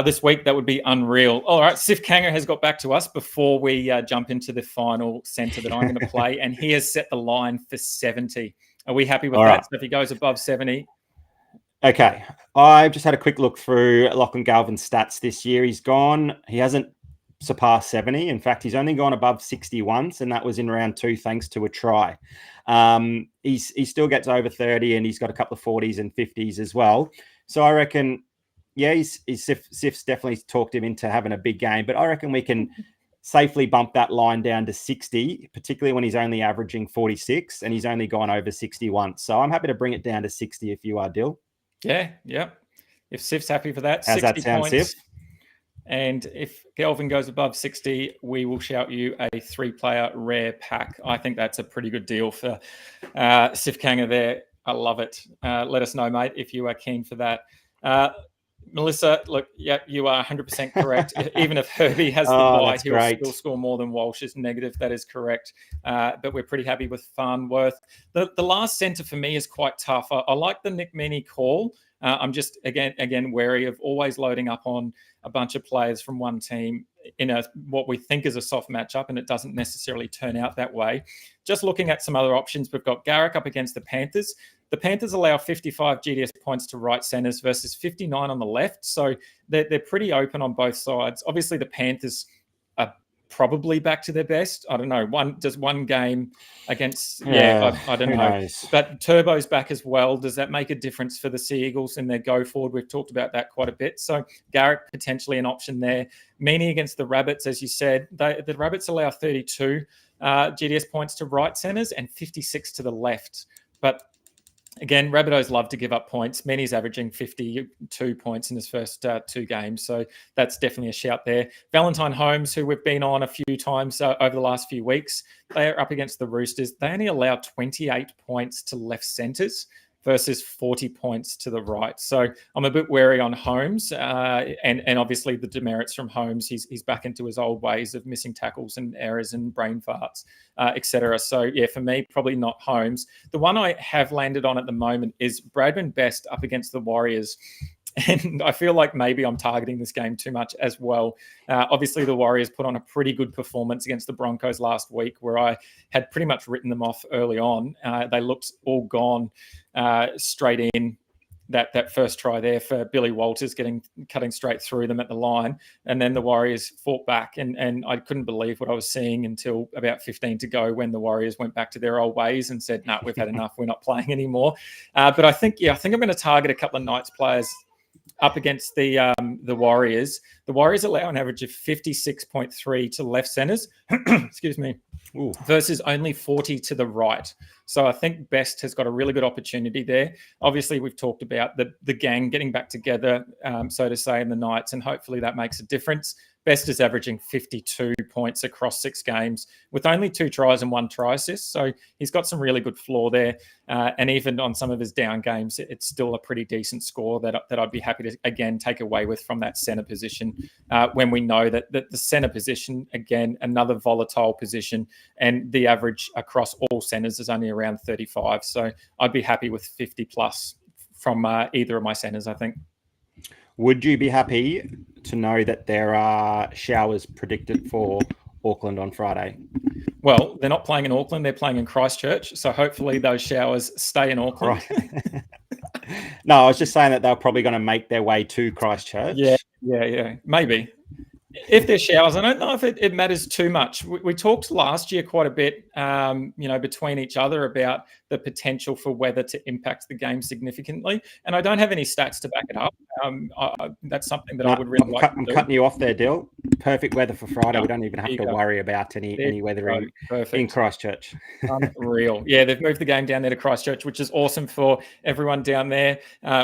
S1: This week, that would be unreal. All right, Sif Kanger has got back to us before we jump into the final centre that I'm going to play, and he has set the line for 70. Are we happy with that? Right. So if he goes above 70.
S2: Okay. I've just had a quick look through Lachlan Galvin's stats this year. He hasn't surpassed 70. In fact, he's only gone above 60 once, and that was in round 2 thanks to a try. He still gets over 30, and he's got a couple of 40s and 50s as well. So I reckon... Yeah, Sif's definitely talked him into having a big game, but I reckon we can safely bump that line down to 60, particularly when he's only averaging 46 and he's only gone over 61. So I'm happy to bring it down to 60 if you are, Dill.
S1: Yeah. If Sif's happy for that,
S2: how's
S1: 60
S2: that sound,
S1: points.
S2: Sif?
S1: And if Galvin goes above 60, we will shout you a 3-player rare pack. I think that's a pretty good deal for Sif Kanger there. I love it. Let us know, mate, if you are keen for that. Melissa, look, yeah, you are 100% correct. Even if Herbie has the bye, he'll still score more than Walsh is negative. That is correct. But we're pretty happy with Farnworth. The last centre for me is quite tough. I like the Nick Meaney call. I'm just, again, wary of always loading up on a bunch of players from one team in what we think is a soft matchup, and it doesn't necessarily turn out that way. Just looking at some other options, we've got Garrick up against the Panthers. The Panthers allow 55 GDS points to right centres versus 59 on the left. So they're pretty open on both sides. Obviously, the Panthers are probably back to their best. I don't know. One game against... I don't know.
S2: Knows?
S1: But Turbo's back as well. Does that make a difference for the Sea Eagles in their go forward? We've talked about that quite a bit. So Garrick, potentially an option there. Meaney against the Rabbits, as you said. The Rabbits allow 32. GDS points to right centres and 56 to the left. But again, Rabbitohs love to give up points. Manny's averaging 52 points in his first 2 games. So that's definitely a shout there. Valentine Holmes, who we've been on a few times over the last few weeks, they are up against the Roosters. They only allow 28 points to left centres versus 40 points to the right. So I'm a bit wary on Holmes, and obviously the demerits from Holmes. He's back into his old ways of missing tackles and errors and brain farts, etc. So yeah, for me, probably not Holmes. The one I have landed on at the moment is Bradman Best up against the Warriors. And I feel like maybe I'm targeting this game too much as well. Obviously, the Warriors put on a pretty good performance against the Broncos last week, where I had pretty much written them off early on. They looked all gone straight in. That first try there for Billy Walters cutting straight through them at the line. And then the Warriors fought back, and I couldn't believe what I was seeing until about 15 to go, when the Warriors went back to their old ways and said, no, we've had enough. We're not playing anymore. But I think I'm going to target a couple of Knights players up against the Warriors. The Warriors allow an average of 56.3 to left centres, excuse me,
S2: Ooh.
S1: versus only 40 to the right. So I think Best has got a really good opportunity there. Obviously, we've talked about the gang getting back together, so to say, in the Knights, and hopefully that makes a difference. Best is averaging 52 points across 6 games with only 2 tries and 1 try assist. So he's got some really good floor there. And even on some of his down games, it's still a pretty decent score that I'd be happy to, again, take away with from that centre position, when we know that the centre position, again, another volatile position, and the average across all centres is only around 35. So I'd be happy with 50 plus from either of my centres, I think.
S2: Would you be happy to know that there are showers predicted for Auckland on Friday?
S1: Well, they're not playing in Auckland. They're playing in Christchurch. So hopefully those showers stay in Auckland.
S2: Right. No, I was just saying that they're probably going to make their way to Christchurch.
S1: Yeah. Maybe. If there's showers, I don't know if it matters too much. We talked last year quite a bit, between each other about the potential for weather to impact the game significantly. And I don't have any stats to back it up. That's something that I would really like to do.
S2: I'm cutting you off there, Dill. Perfect weather for Friday. We don't even have to worry about any weather in Christchurch.
S1: Unreal. Yeah, they've moved the game down there to Christchurch, which is awesome for everyone down there.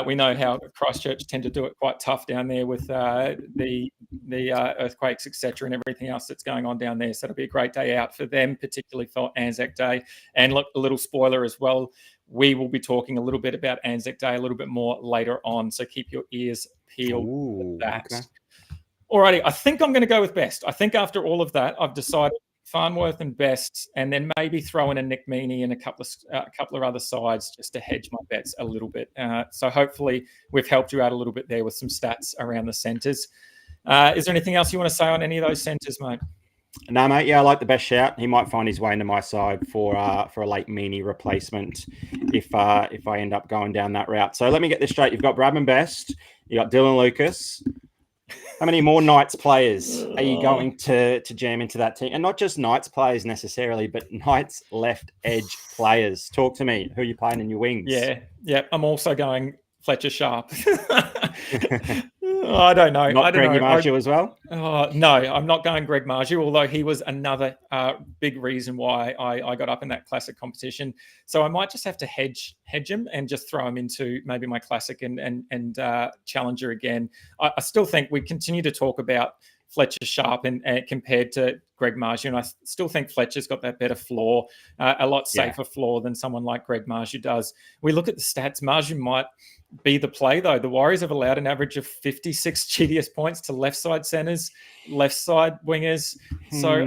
S1: We know how Christchurch tend to do it quite tough down there with the earthquakes, etc., and everything else that's going on down there. So it'll be a great day out for them, particularly for Anzac Day. And look, a little spoiler as well, we will be talking a little bit about Anzac Day a little bit more later on. So keep your ears peeled for that. Okay. Alrighty, I think I'm going to go with Best. I think after all of that, I've decided Farnworth and Best, and then maybe throw in a Nick Meaney and a couple of other sides just to hedge my bets a little bit. So hopefully we've helped you out a little bit there with some stats around the centres. Is there anything else you want to say on any of those centres, mate?
S2: No, mate. Yeah, I like the Best shout. He might find his way into my side for a late Meaney replacement if I end up going down that route. So let me get this straight. You've got Bradman Best. You got Dylan Lucas. How many more Knights players are you going to jam into that team? And not just Knights players necessarily, but Knights left edge players. Talk to me. Who are you playing in your wings?
S1: Yeah. I'm also going Fletcher Sharp. I don't know.
S2: Not Greg Marju as well?
S1: No, I'm not going Greg Marju, although he was another big reason why I got up in that classic competition. So I might just have to hedge him and just throw him into maybe my classic and challenger again. I still think we continue to talk about Fletcher Sharp and compared to Greg Marju, and I still think Fletcher's got that better floor, a lot safer floor than someone like Greg Marju does. We look at the stats. Marju might be the play, though. The Warriors have allowed an average of 56 GDS points to left side centers, left side wingers. So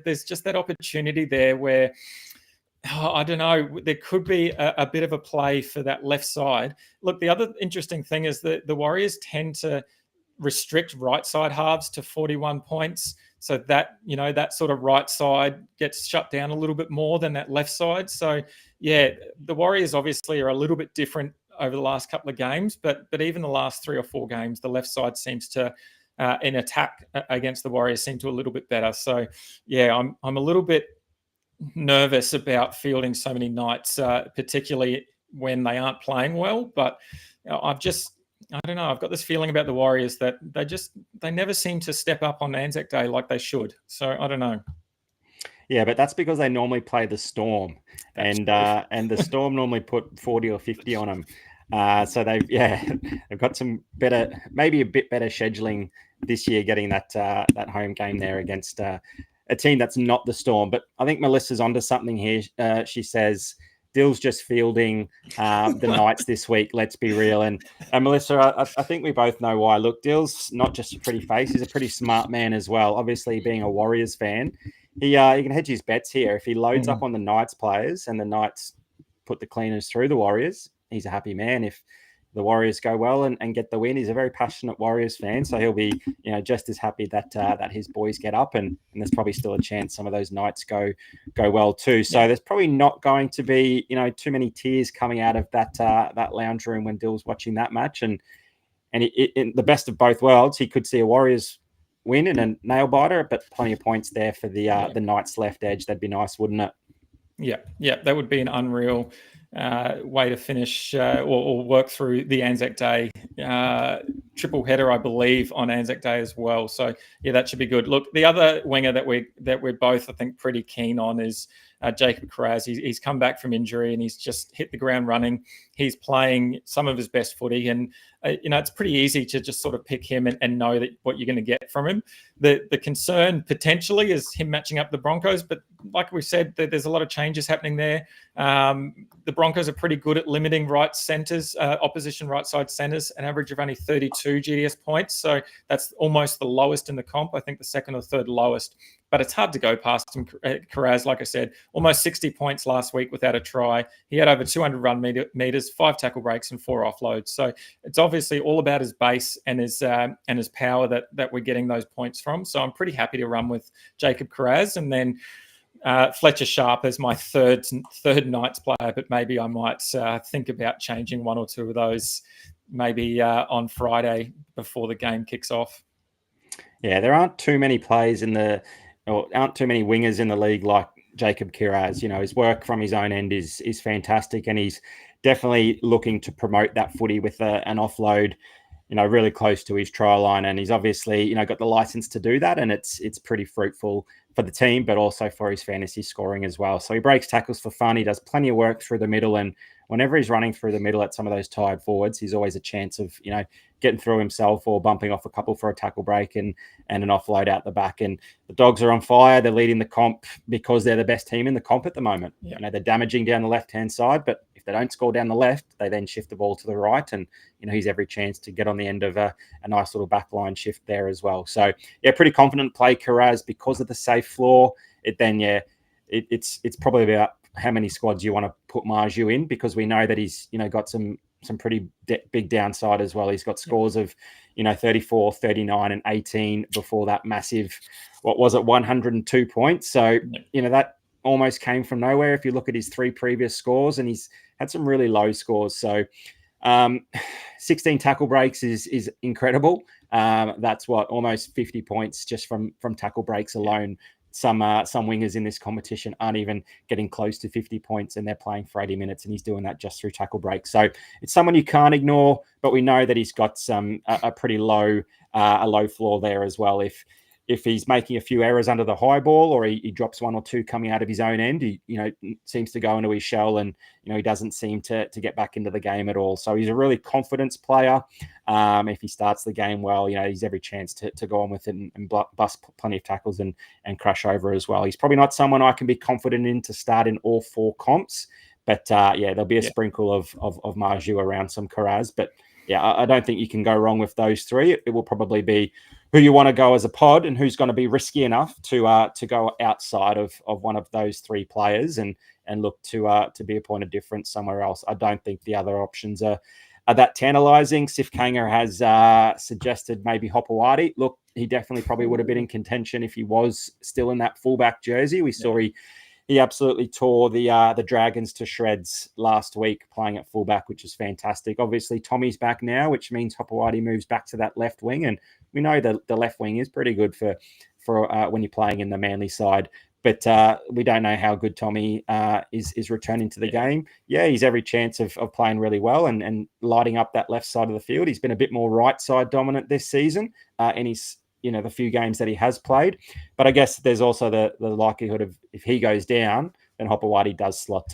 S1: there's just that opportunity there where, I don't know, there could be a bit of a play for that left side. Look, the other interesting thing is that the Warriors tend to restrict right side halves to 41 points. So that, that sort of right side gets shut down a little bit more than that left side. So yeah, the Warriors obviously are a little bit different over the last couple of games, but even the last 3 or 4 games, the left side seems to, in attack against the Warriors, seem to a little bit better. So yeah, I'm a little bit nervous about fielding so many Knights, particularly when they aren't playing well. But I don't know. I've got this feeling about the Warriors that they never seem to step up on Anzac Day like they should. So I don't know.
S2: Yeah, but that's because they normally play the Storm, and the Storm normally put 40 or 50 on them. So they've got some better, maybe a bit better scheduling this year, getting that home game there against a team that's not the Storm. But I think Melissa's onto something here. She says Dill's just fielding the Knights this week. Let's be real. And Melissa, I think we both know why. Look, Dill's not just a pretty face; he's a pretty smart man as well. Obviously, being a Warriors fan, he can hedge his bets here. If he loads up on the Knights players and the Knights put the cleaners through the Warriors, he's a happy man. If the Warriors go well and get the win, he's a very passionate Warriors fan, so he'll be just as happy that his boys get up, and there's probably still a chance some of those Knights go well too. So there's probably not going to be too many tears coming out of that lounge room when Dill's watching that match, and in the best of both worlds, he could see a Warriors win and a nail biter, but plenty of points there for the Knights left edge. That'd be nice, wouldn't it?
S1: Yeah, that would be an unreal way to finish or work through the Anzac Day triple header, I believe, on Anzac Day as well. So yeah, that should be good. Look, the other winger that we're both, I think, pretty keen on is Jacob Kiraz. He's come back from injury and he's just hit the ground running. He's playing some of his best footy, and it's pretty easy to just sort of pick him and know that what you're going to get from him. The concern potentially is him matching up the Broncos, but like we said, there's a lot of changes happening there. The Broncos are pretty good at limiting right centres, opposition right side centres, an average of only 32 GDS points. So that's almost the lowest in the comp. I think the second or third lowest. But it's hard to go past him. Kiraz, like I said, almost 60 points last week without a try. He had over 200 run meters, 5 tackle breaks, and 4 offloads. So it's obviously all about his base and his power that we're getting those points from. So I'm pretty happy to run with Jacob Kiraz, and then Fletcher Sharp as my third Knights player, but maybe I might think about changing one or two of those maybe on Friday before the game kicks off.
S2: Yeah, there aren't too many players aren't too many wingers in the league like Jacob Kiraz. His work from his own end is fantastic, and he's definitely looking to promote that footy with an offload, really close to his try line. And he's obviously, got the license to do that, and it's pretty fruitful for the team, but also for his fantasy scoring as well. So he breaks tackles for fun. He does plenty of work through the middle, and whenever he's running through the middle at some of those tired forwards, he's always a chance of, getting through himself or bumping off a couple for a tackle break and an offload out the back. And the Dogs are on fire. They're leading the comp because they're the best team in the comp at the moment.
S1: Yeah.
S2: They're damaging down the left-hand side, but if they don't score down the left, they then shift the ball to the right. And, he's every chance to get on the end of a nice little backline shift there as well. So, yeah, pretty confident play Kiraz because of the safe floor. It's probably about how many squads you want to put Marju in, because we know that he's, got some pretty big downside as well. He's got scores of, 34, 39 and 18 before that massive, 102 points. So, that almost came from nowhere if you look at his 3 previous scores, and he's had some really low scores. So 16 tackle breaks is incredible. That's almost 50 points just from tackle breaks alone. Some wingers in this competition aren't even getting close to 50 points, and they're playing for 80 minutes, and he's doing that just through tackle breaks. So it's someone you can't ignore, but we know that he's got a pretty low floor there as well. If he's making a few errors under the high ball, or he drops 1 or 2 coming out of his own end, he seems to go into his shell, and he doesn't seem to get back into the game at all. So he's a really confidence player. If he starts the game well, he's every chance to go on with it and bust plenty of tackles and crash over as well. He's probably not someone I can be confident in to start in all 4 comps, but there'll be a sprinkle of Marju around some Kiraz. But yeah, I don't think you can go wrong with those 3. It will probably be who you want to go as a pod, and who's going to be risky enough to go outside of one of those 3 players and look to be a point of difference somewhere else. I don't think the other options are that tantalising. Sif Kanger has suggested maybe Hopewadi. Look, he definitely probably would have been in contention if he was still in that fullback jersey. We saw he absolutely tore the Dragons to shreds last week playing at fullback, which is fantastic. Obviously, Tommy's back now, which means Hopewadi moves back to that left wing, and we know that the left wing is pretty good for when you're playing in the Manly side. But we don't know how good Tommy is returning to the game. Yeah, he's every chance of playing really well and lighting up that left side of the field. He's been a bit more right side dominant this season, and he's the few games that he has played. But I guess there's also the likelihood of, if he goes down, then Hopewadi does slot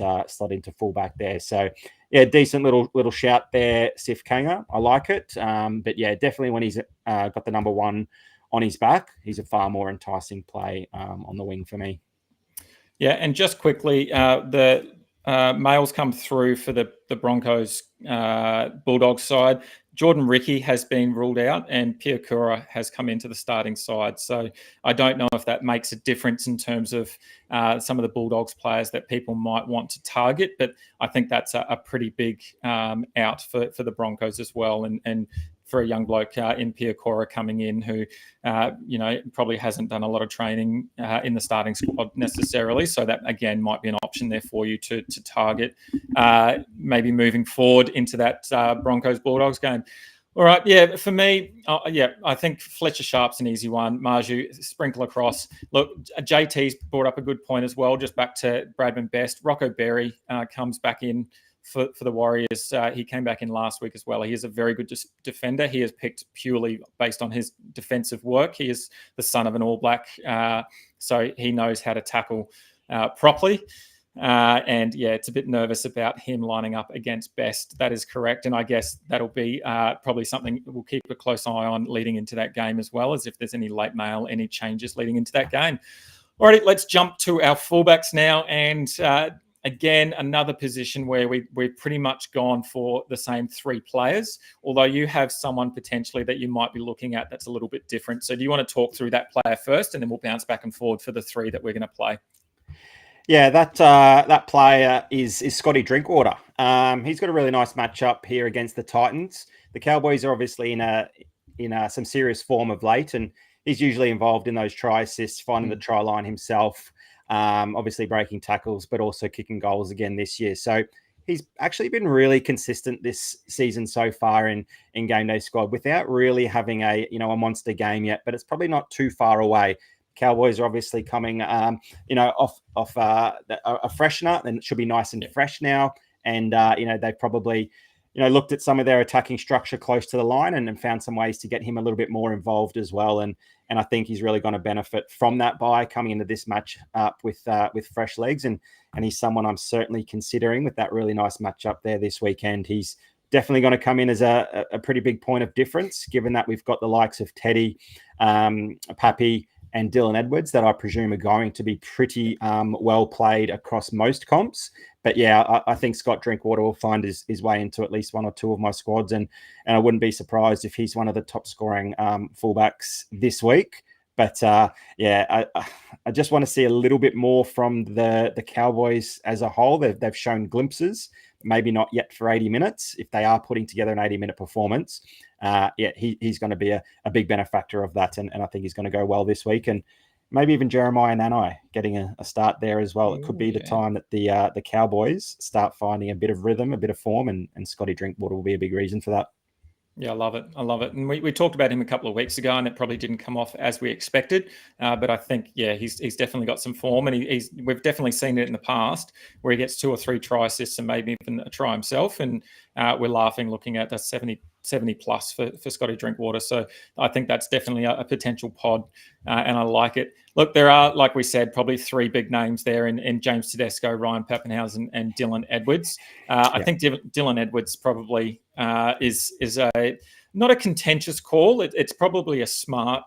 S2: into fullback there. So yeah, decent little shout there, Sif Kanga. I like it. But yeah, definitely when he's got the number one on his back, he's a far more enticing play on the wing for me.
S1: Yeah, and just quickly, the mails come through for the Broncos Bulldogs side. Jordan Ricky has been ruled out, and Piakura has come into the starting side. So I don't know if that makes a difference in terms of some of the Bulldogs players that people might want to target, but I think that's a pretty big out for the Broncos as well. And for a young bloke in Piakura coming in who, probably hasn't done a lot of training in the starting squad necessarily. So that, again, might be an option there for you to target, maybe moving forward into that Broncos-Bulldogs game. All right, yeah, for me, I think Fletcher Sharp's an easy one. Marju, sprinkle across. Look, JT's brought up a good point as well, just back to Bradman Best. Rocco Berry comes back in for the Warriors. He came back in last week as well. He is a very good defender. He is picked purely based on his defensive work. He is the son of an All Black, so he knows how to tackle properly. And yeah, it's a bit nervous about him lining up against Best. That is correct. And I guess that'll be probably something we'll keep a close eye on leading into that game, as well as if there's any late mail, any changes leading into that game. All right, let's jump to our fullbacks now. And again, another position where we've pretty much gone for the same three players, although you have someone potentially that you might be looking at that's a little bit different. So do you want to talk through that player first, and then we'll bounce back and forward for the three that we're going to play?
S2: Yeah, that player is Scotty Drinkwater. He's got a really nice matchup here against the Titans. The Cowboys are obviously in some serious form of late, and he's usually involved in those try assists, finding the try line himself, obviously breaking tackles, but also kicking goals again this year. So he's actually been really consistent this season so far in GameDay squad, without really having a monster game yet, but it's probably not too far away. Cowboys are obviously coming, off a freshener, and it should be nice and fresh now. And they've probably, looked at some of their attacking structure close to the line and found some ways to get him a little bit more involved as well. And I think he's really going to benefit from that by coming into this match up with fresh legs. And he's someone I'm certainly considering with that really nice matchup there this weekend. He's definitely going to come in as a pretty big point of difference, given that we've got the likes of Teddy, Pappy, and Dylan Edwards that I presume are going to be pretty well played across most comps. But yeah, I think Scott Drinkwater will find his way into at least one or two of my squads, and I wouldn't be surprised if he's one of the top scoring fullbacks this week. But I just want to see a little bit more from the Cowboys as a whole. They've shown glimpses, maybe not yet for 80 minutes. If they are putting together an 80-minute performance, he's going to be a big benefactor of that, and I think he's going to go well this week. And maybe even Jeremiah Nanai getting a start there as well. It could be the time that the Cowboys start finding a bit of rhythm, a bit of form, and Scotty Drinkwater will be a big reason for that.
S1: Yeah, I love it. And we talked about him a couple of weeks ago, and it probably didn't come off as we expected. But I think, he's definitely got some form, and we've definitely seen it in the past where he gets 2 or 3 try assists and maybe even a try himself. And we're laughing looking at a 70 plus for Scotty Drinkwater. So I think that's definitely a potential pod, and I like it. Look, there are, like we said, probably 3 big names there in James Tedesco, Ryan Pappenhausen, and Dylan Edwards. I think Dylan Edwards probably is not a contentious call. It's probably a smart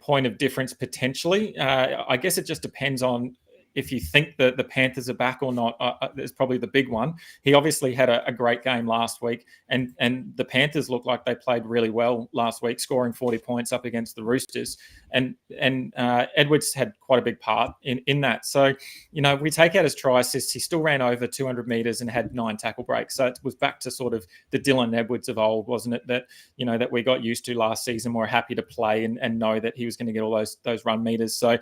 S1: point of difference potentially. I guess it just depends on if you think that the Panthers are back or not. Is probably the big one. He obviously had a great game last week, and the Panthers looked like they played really well last week, scoring 40 points up against the Roosters. And Edwards had quite a big part in that. So, we take out his try assists. He still ran over 200 meters and had 9 tackle breaks. So it was back to sort of the Dylan Edwards of old, wasn't it? That, that we got used to last season. We're happy to play and know that he was going to get all those run meters. So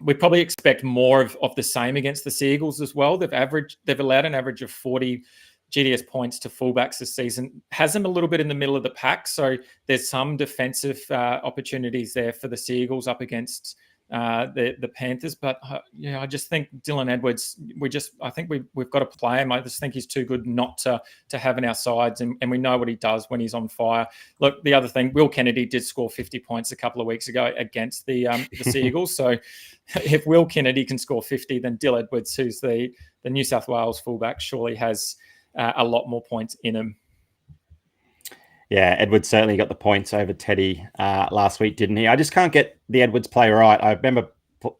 S1: we probably expect more of the same against the Seagulls as well. They've allowed an average of 40 GDS points to fullbacks this season. Has them a little bit in the middle of the pack. So there's some defensive opportunities there for the Seagulls up against the Panthers. But yeah, I just think Dylan Edwards, I think we've got to play him. I just think he's too good not to have in our sides, and we know what he does when he's on fire. Look, the other thing, Will Kennedy did score 50 points a couple of weeks ago against the Sea Eagles. So if Will Kennedy can score 50, then Dylan Edwards, who's the New South Wales fullback, surely has a lot more points in him.
S2: Yeah, Edwards certainly got the points over Teddy last week, didn't he? I just can't get the Edwards play right. I remember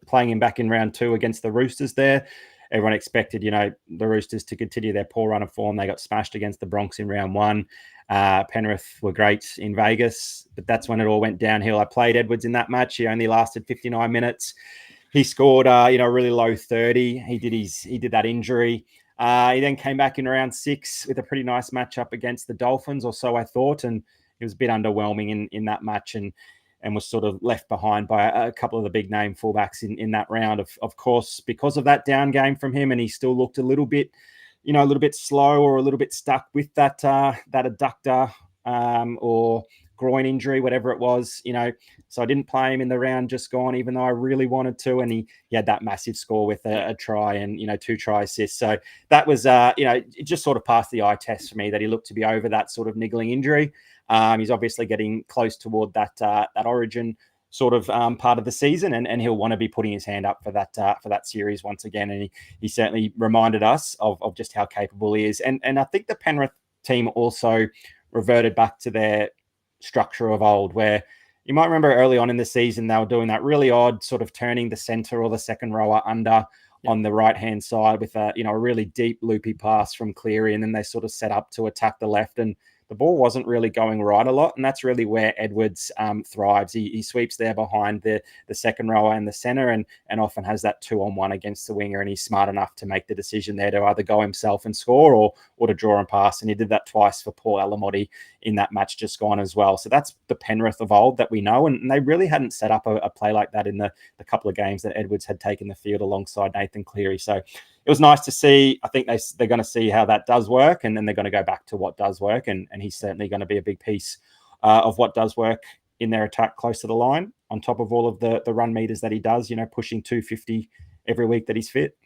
S2: playing him back in round 2 against the Roosters there. Everyone expected, the Roosters to continue their poor run of form. They got smashed against the Bronx in round 1. Penrith were great in Vegas, but that's when it all went downhill. I played Edwards in that match. He only lasted 59 minutes. He scored, a really low 30. He did that injury. He then came back in round 6 with a pretty nice matchup against the Dolphins, or so I thought, and it was a bit underwhelming in that match, and was sort of left behind by a couple of the big name fullbacks in that round. Of course, because of that down game from him, and he still looked a little bit slow or a little bit stuck with that adductor or groin injury, whatever it was, so I didn't play him in the round just gone, even though I really wanted to. And he had that massive score with a try and, 2 try assists. So that was, it just sort of passed the eye test for me that he looked to be over that sort of niggling injury. He's obviously getting close toward that origin sort of part of the season, and he'll want to be putting his hand up for that series once again. And he certainly reminded us of just how capable he is. And I think the Penrith team also reverted back to their structure of old, where you might remember early on in the season, they were doing that really odd sort of turning the center or the second rower under on the right-hand side with a really deep loopy pass from Cleary. And then they sort of set up to attack the left, and the ball wasn't really going right a lot. And that's really where Edwards thrives. He sweeps there behind the second rower and the center, and often has that 2-on-1 against the winger. And he's smart enough to make the decision there to either go himself and score or to draw and pass. And he did that twice for Paul Alamotti in that match just gone as well. So that's the Penrith of old that we know. And they really hadn't set up a play like that in the couple of games that Edwards had taken the field alongside Nathan Cleary. So it was nice to see. I think they're going to see how that does work, and then they're going to go back to what does work. And he's certainly going to be a big piece of what does work in their attack close to the line, on top of all of the run meters that he does, pushing 250 every week that he's fit.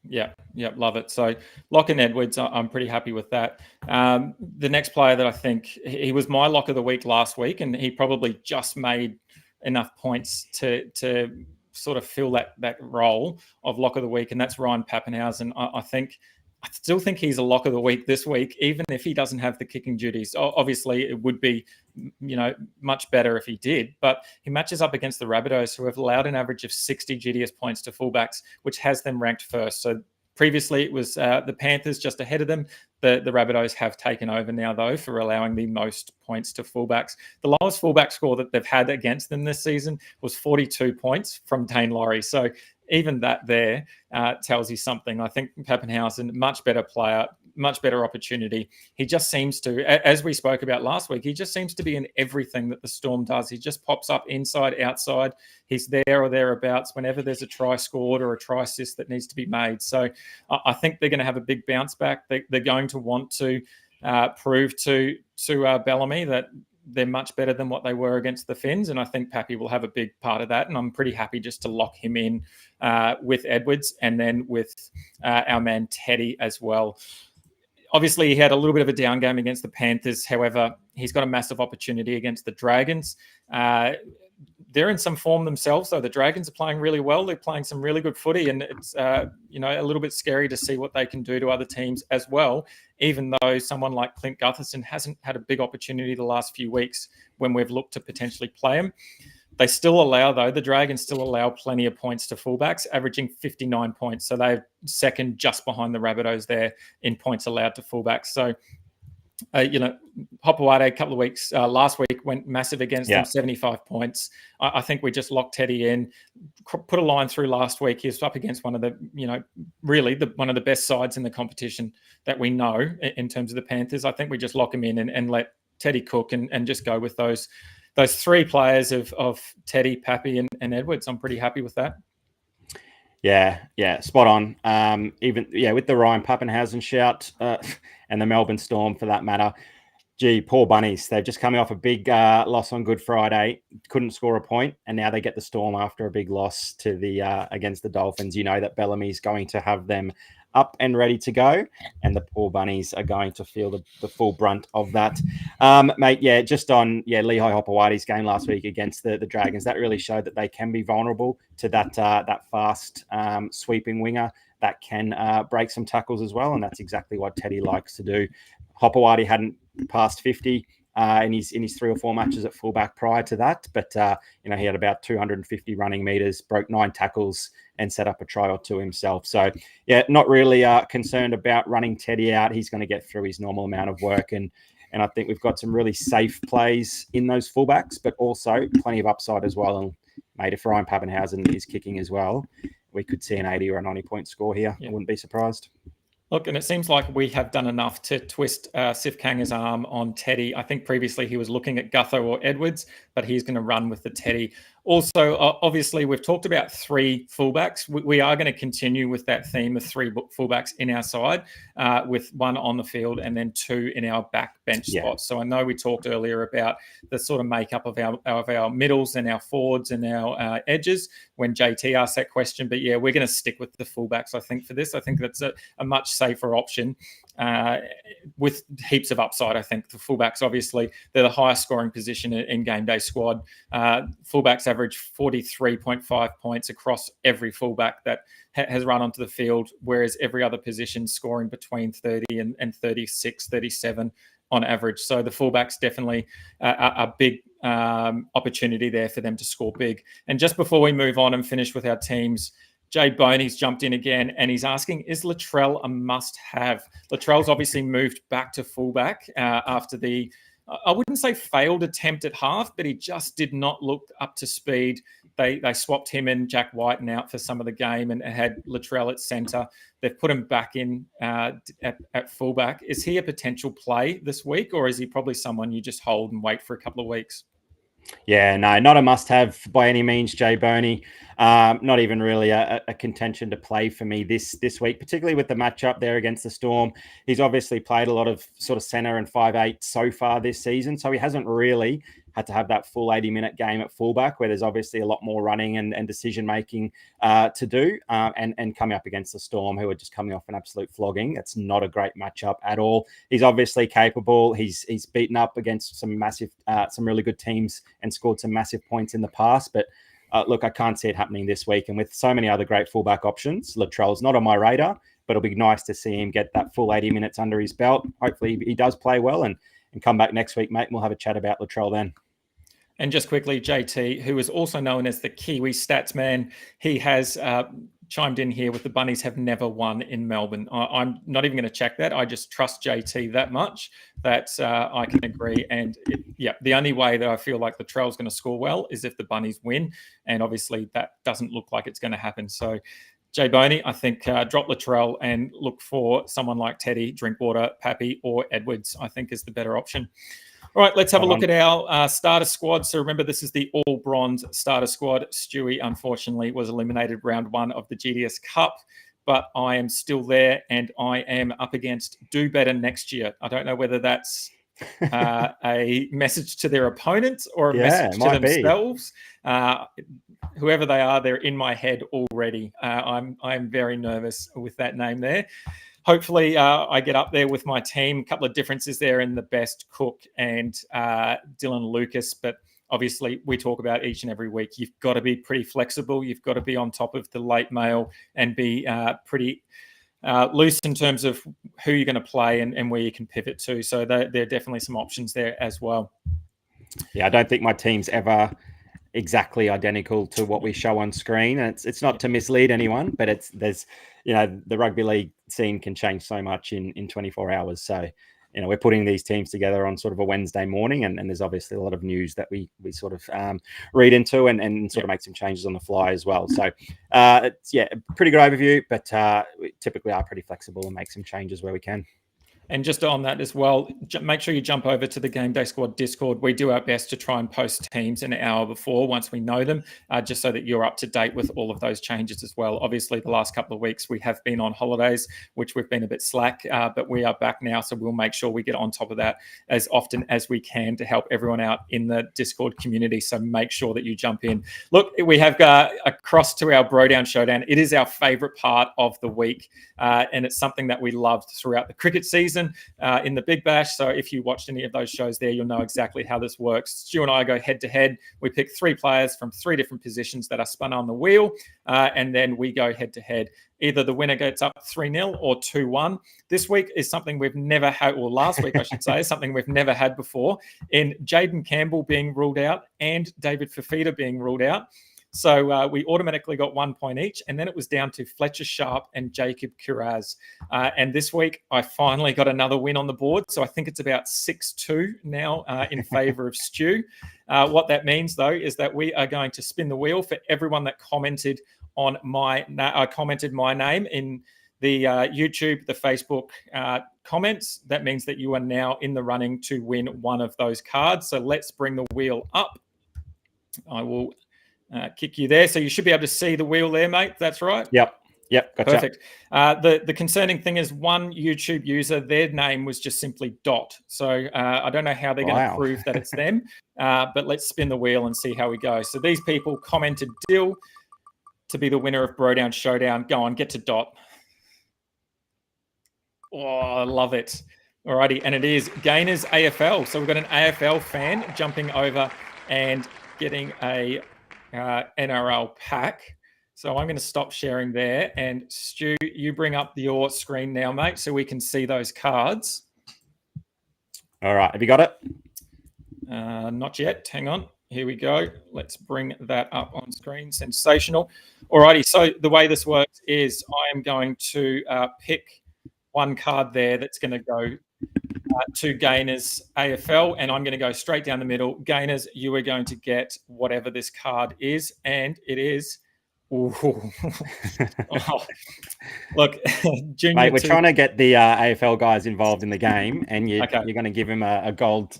S1: Yeah, love it. So lock in Edwards, I'm pretty happy with that. The next player that I think, he was my lock of the week last week, and he probably just made enough points to sort of fill that role of lock of the week, and that's Ryan Papenhuyzen. I still think he's a lock of the week this week, even if he doesn't have the kicking duties. Obviously, it would be, much better if he did, but he matches up against the Rabbitohs, who have allowed an average of 60 GDS points to fullbacks, which has them ranked first. So previously, it was the Panthers just ahead of them. The Rabbitohs have taken over now, though, for allowing the most points to fullbacks. The lowest fullback score that they've had against them this season was 42 points from Dane Laurie. So even that there tells you something. I think Papenhuyzen, much better player, much better opportunity. He just seems to, as we spoke about last week, he just seems to be in everything that the Storm does. He just pops up inside, outside. He's there or thereabouts whenever there's a try scored or a try assist that needs to be made. So I think they're going to have a big bounce back. They're going to want to prove to Bellamy that they're much better than what they were against the Finns. And I think Pappy will have a big part of that. And I'm pretty happy just to lock him in with Edwards, and then with our man Teddy as well. Obviously, he had a little bit of a down game against the Panthers. However, he's got a massive opportunity against the Dragons. They're in some form themselves, though. The Dragons are playing really well. They're playing some really good footy, and it's a little bit scary to see what they can do to other teams as well, even though someone like Clint Gutherson hasn't had a big opportunity the last few weeks when we've looked to potentially play him. They still allow, though, the Dragons still allow plenty of points to fullbacks, averaging 59 points. So they're second just behind the Rabbitohs there in points allowed to fullbacks. So, Hopewade a couple of weeks, last week went massive against them, 75 points. I think we just locked Teddy in, put a line through last week. He was up against one of the, one of the best sides in the competition that we know in terms of the Panthers. I think we just lock him in and let Teddy cook and just go with those three players of Teddy, Pappy, and Edwards. I'm pretty happy with that.
S2: Yeah, spot on. With the Ryan Papenhuyzen shout and the Melbourne Storm for that matter. Gee, poor bunnies. They've just coming off a big loss on Good Friday, couldn't score a point, and now they get the Storm after a big loss to the against the Dolphins. You know that Bellamy's going to have them up and ready to go, and the poor bunnies are going to feel the full brunt of that. Mate, yeah, just on Lehigh Hopewadi's game last week against the Dragons, that really showed that they can be vulnerable to that fast sweeping winger that can break some tackles as well, and that's exactly what Teddy likes to do. Hopewadi hadn't passed 50 in his 3 or 4 matches at fullback prior to that, but he had about 250 running meters, broke 9 tackles, and set up a try or 2 himself. So yeah, not really concerned about running Teddy out. He's going to get through his normal amount of work, and I think we've got some really safe plays in those fullbacks, but also plenty of upside as well. And mate, if Ryan Pappenhausen is kicking as well, we could see an 80 or a 90-point score here. Yeah. I wouldn't be surprised.
S1: Look, and it seems like we have done enough to twist Sif Kanga's arm on Teddy. I think previously he was looking at Gutho or Edwards, but he's going to run with the Teddy. Also, obviously, we've talked about 3 fullbacks. We are going to continue with that theme of 3 fullbacks in our side, with 1 on the field and then 2 in our backbench spots. So I know we talked earlier about the sort of makeup of our middles and our forwards and our edges when JT asked that question. But yeah, we're going to stick with the fullbacks, I think, for this. I think that's a much safer option with heaps of upside. I think the fullbacks, obviously, they're the highest scoring position in Game Day squad. Fullbacks average 43.5 points across every fullback that has run onto the field, whereas every other position scoring between 30 and 36, 37 on average. So the fullbacks definitely a big opportunity there for them to score big. And just before we move on and finish with our teams, Jay Boney's jumped in again and he's asking, is Latrell a must-have? Latrell's obviously moved back to fullback after the, I wouldn't say failed attempt at half, but he just did not look up to speed. They swapped him and Jack Whiten out for some of the game and had Latrell at centre. They've put him back in at fullback. Is he a potential play this week, or is he probably someone you just hold and wait for a couple of weeks?
S2: Yeah, no, not a must-have by any means, Jay Boney. Not even really a contention to play for me this week, particularly with the matchup there against the Storm. He's obviously played a lot of sort of centre and 5'8" so far this season, so he hasn't really had to have that full 80-minute game at fullback where there's obviously a lot more running and decision-making to do, and coming up against the Storm, who are just coming off an absolute flogging. It's not a great matchup at all. He's obviously capable. He's beaten up against some really good teams and scored some massive points in the past, but look, I can't see it happening this week. And with so many other great fullback options, Latrell's not on my radar, but it'll be nice to see him get that full 80 minutes under his belt. Hopefully he does play well and come back next week, mate, and we'll have a chat about Latrell then.
S1: And just quickly, JT, who is also known as the Kiwi Stats Man, he has chimed in here with the Bunnies have never won in Melbourne. I'm not even going to check that. I just trust JT that much that I can agree. And the only way that I feel like Latrell's going to score well is if the Bunnies win. And obviously that doesn't look like it's going to happen. So Jay Boney, I think drop Latrell and look for someone like Teddy, Drinkwater, Pappy, or Edwards, I think is the better option. All right, let's have a look at our starter squad. So remember, this is the all-bronze starter squad. Stewie, unfortunately, was eliminated round 1 of the GDS Cup, but I am still there and I am up against Do Better Next Year. I don't know whether that's a message to their opponents or a message to themselves. Whoever they are, they're in my head already. I'm very nervous with that name there. Hopefully, I get up there with my team. A couple of differences there in the best, Cook and Dylan Lucas. But obviously, we talk about each and every week. You've got to be pretty flexible. You've got to be on top of the late mail and be pretty loose in terms of who you're going to play and where you can pivot to. So there are definitely some options there as well.
S2: Yeah, I don't think my team's ever exactly identical to what we show on screen. And it's not to mislead anyone, but there's the rugby league scene can change so much in 24 hours. So, we're putting these teams together on sort of a Wednesday morning, and there's obviously a lot of news that we sort of read into and sort of make some changes on the fly as well. So, it's a pretty good overview, but we typically are pretty flexible and make some changes where we can.
S1: And just on that as well, make sure you jump over to the Game Day Squad Discord. We do our best to try and post teams an hour before, once we know them, just so that you're up to date with all of those changes as well. Obviously, the last couple of weeks we have been on holidays, which we've been a bit slack, but we are back now. So we'll make sure we get on top of that as often as we can to help everyone out in the Discord community. So make sure that you jump in. Look, we have across to our Bro Down Showdown. It is our favorite part of the week, and it's something that we loved throughout the cricket season. In the Big Bash. So if you watched any of those shows there, you'll know exactly how this works. Stu and I go head to head. We pick 3 players from 3 different positions that are spun on the wheel, and then we go head to head. Either the winner gets up 3-0 or 2-1. This week is something we've never had, or last week I should say, something we've never had before, in Jaden Campbell being ruled out and David Fafita being ruled out. So we automatically got 1 point each, and then it was down to Fletcher Sharp and Jacob Kiraz. And this week, I finally got another win on the board. So I think it's about 6-2 now in favour of Stu. What that means, though, is that we are going to spin the wheel for everyone that commented on commented my name in the YouTube, the Facebook comments. That means that you are now in the running to win one of those cards. So let's bring the wheel up. I will kick you there. So you should be able to see the wheel there, mate. That's right.
S2: Yep. Gotcha.
S1: Perfect. The concerning thing is one YouTube user, their name was just simply Dot. So I don't know how they're going to prove that it's them, but let's spin the wheel and see how we go. So these people commented Dill to be the winner of Bro Down Showdown. Go on, get to Dot. Oh, I love it. Alrighty, and it is Gainers AFL. So we've got an AFL fan jumping over and getting a NRL pack. So I'm going to stop sharing there. And Stu, you bring up your screen now, mate, so we can see those cards.
S2: All right. Have you got it?
S1: Not yet. Hang on. Here we go. Let's bring that up on screen. Sensational. Alrighty. So the way this works is I am going to pick one card there that's going to go to Gainers AFL, and I'm going to go straight down the middle. Gainers, you are going to get whatever this card is, and it is. Oh, look, Junior.
S2: Mate, we're trying to get the AFL guys involved in the game, and you're going to give him a gold.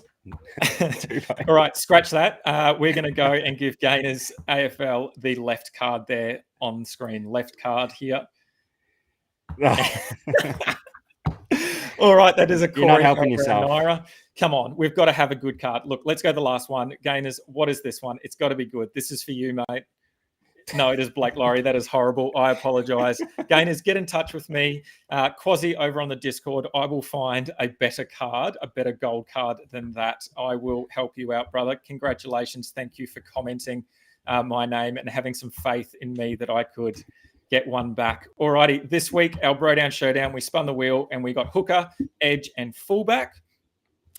S1: All right, scratch that. We're going to go and give Gainers AFL the left card there on screen. Left card here. All right, that is a Corey.
S2: You're not helping yourself.
S1: Naira. Come on, we've got to have a good card. Look, let's go to the last one. Gainers, what is this one? It's got to be good. This is for you, mate. No, it is Blake Laurie. That is horrible. I apologise. Gainers, get in touch with me. Quasi over on the Discord. I will find a better card, a better gold card than that. I will help you out, brother. Congratulations. Thank you for commenting my name and having some faith in me that I could get one back. Alrighty, this week, our Bro Down Showdown, we spun the wheel and we got hooker, edge, and fullback.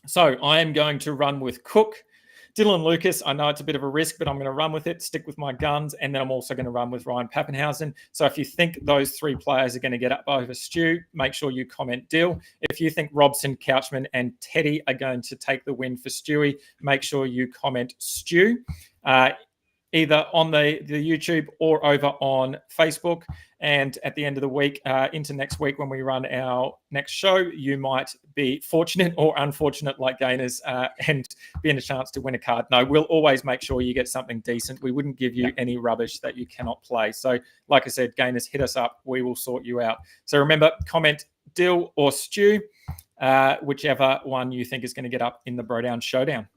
S1: So I am going to run with Cook. Dylan Lucas, I know it's a bit of a risk, but I'm going to run with it, stick with my guns, and then I'm also going to run with Ryan Pappenhausen. So if you think those 3 players are going to get up over Stu, make sure you comment Dill. If you think Robson, Couchman, and Teddy are going to take the win for Stewie, make sure you comment Stu. Either on the YouTube or over on Facebook. And at the end of the week, into next week, when we run our next show, you might be fortunate or unfortunate like Gainers and be in a chance to win a card. No, we'll always make sure you get something decent. We wouldn't give you any rubbish that you cannot play. So like I said, Gainers, hit us up. We will sort you out. So remember, comment Dill or Stu, whichever one you think is going to get up in the Bro Down Showdown.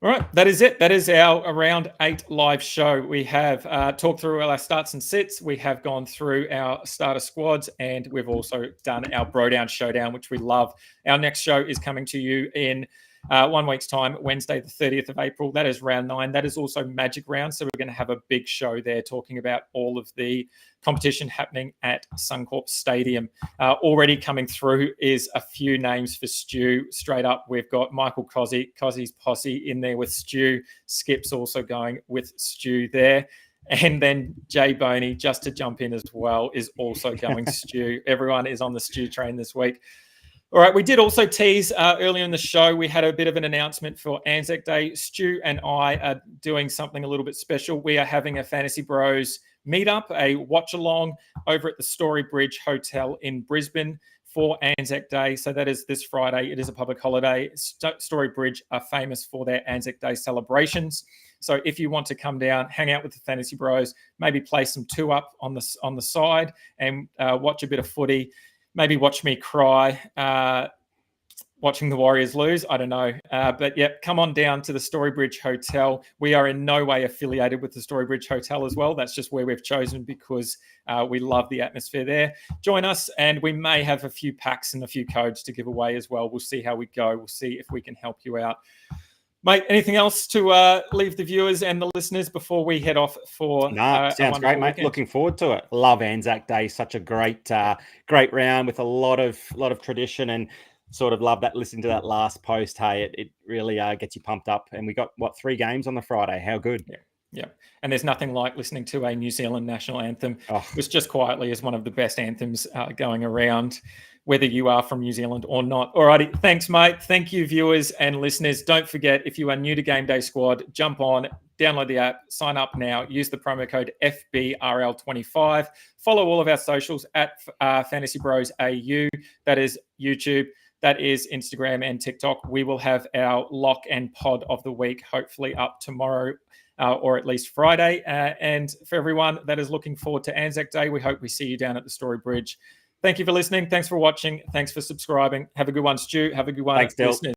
S1: All right, that is it. That is our Round 8 live show. We have talked through all our starts and sits. We have gone through our starter squads, and we've also done our Bro Down Showdown, which we love. Our next show is coming to you in 1 week's time, Wednesday, the 30th of April. That is round 9. That is also Magic Round. So we're going to have a big show there talking about all of the competition happening at Suncorp Stadium. Already coming through is a few names for Stu. Straight up, we've got Michael Cozzy's posse in there with Stu. Skip's also going with Stu there. And then Jay Boney, just to jump in as well, is also going Stu. Everyone is on the Stu train this week. All right, we did also tease earlier in the show, we had a bit of an announcement for Anzac Day. Stu and I are doing something a little bit special. We are having a Fantasy Bros meetup, a watch along over at the Story Bridge Hotel in Brisbane for Anzac Day. So that is this Friday. It is a public holiday. Story Bridge are famous for their Anzac Day celebrations. So if you want to come down, hang out with the Fantasy Bros, maybe play some two up on the side and watch a bit of footy, maybe watch me cry watching the Warriors lose. I don't know. But yeah, come on down to the Storybridge Hotel. We are in no way affiliated with the Storybridge Hotel as well. That's just where we've chosen because we love the atmosphere there. Join us and we may have a few packs and a few codes to give away as well. We'll see how we go. We'll see if we can help you out. Mate, anything else to leave the viewers and the listeners before we head off for?
S2: No, sounds great, mate. Weekend? Looking forward to it. Love Anzac Day. Such a great round with a lot of tradition, and sort of love that. Listening to that last post, hey, it really gets you pumped up. And we got 3 games on the Friday. How good?
S1: Yeah. And there's nothing like listening to a New Zealand national anthem, which just quietly is one of the best anthems going around, whether you are from New Zealand or not. Alrighty, thanks, mate. Thank you, viewers and listeners. Don't forget, if you are new to Game Day Squad, jump on, download the app, sign up now, use the promo code FBRL25. Follow all of our socials at Fantasy Bros AU. That is YouTube. That is Instagram and TikTok. We will have our lock and pod of the week, hopefully up tomorrow or at least Friday. And for everyone that is looking forward to Anzac Day, we hope we see you down at the Story Bridge. Thank you for listening. Thanks for watching. Thanks for subscribing. Have a good one, Stu. Have a good one,
S2: Thanks,
S1: listeners.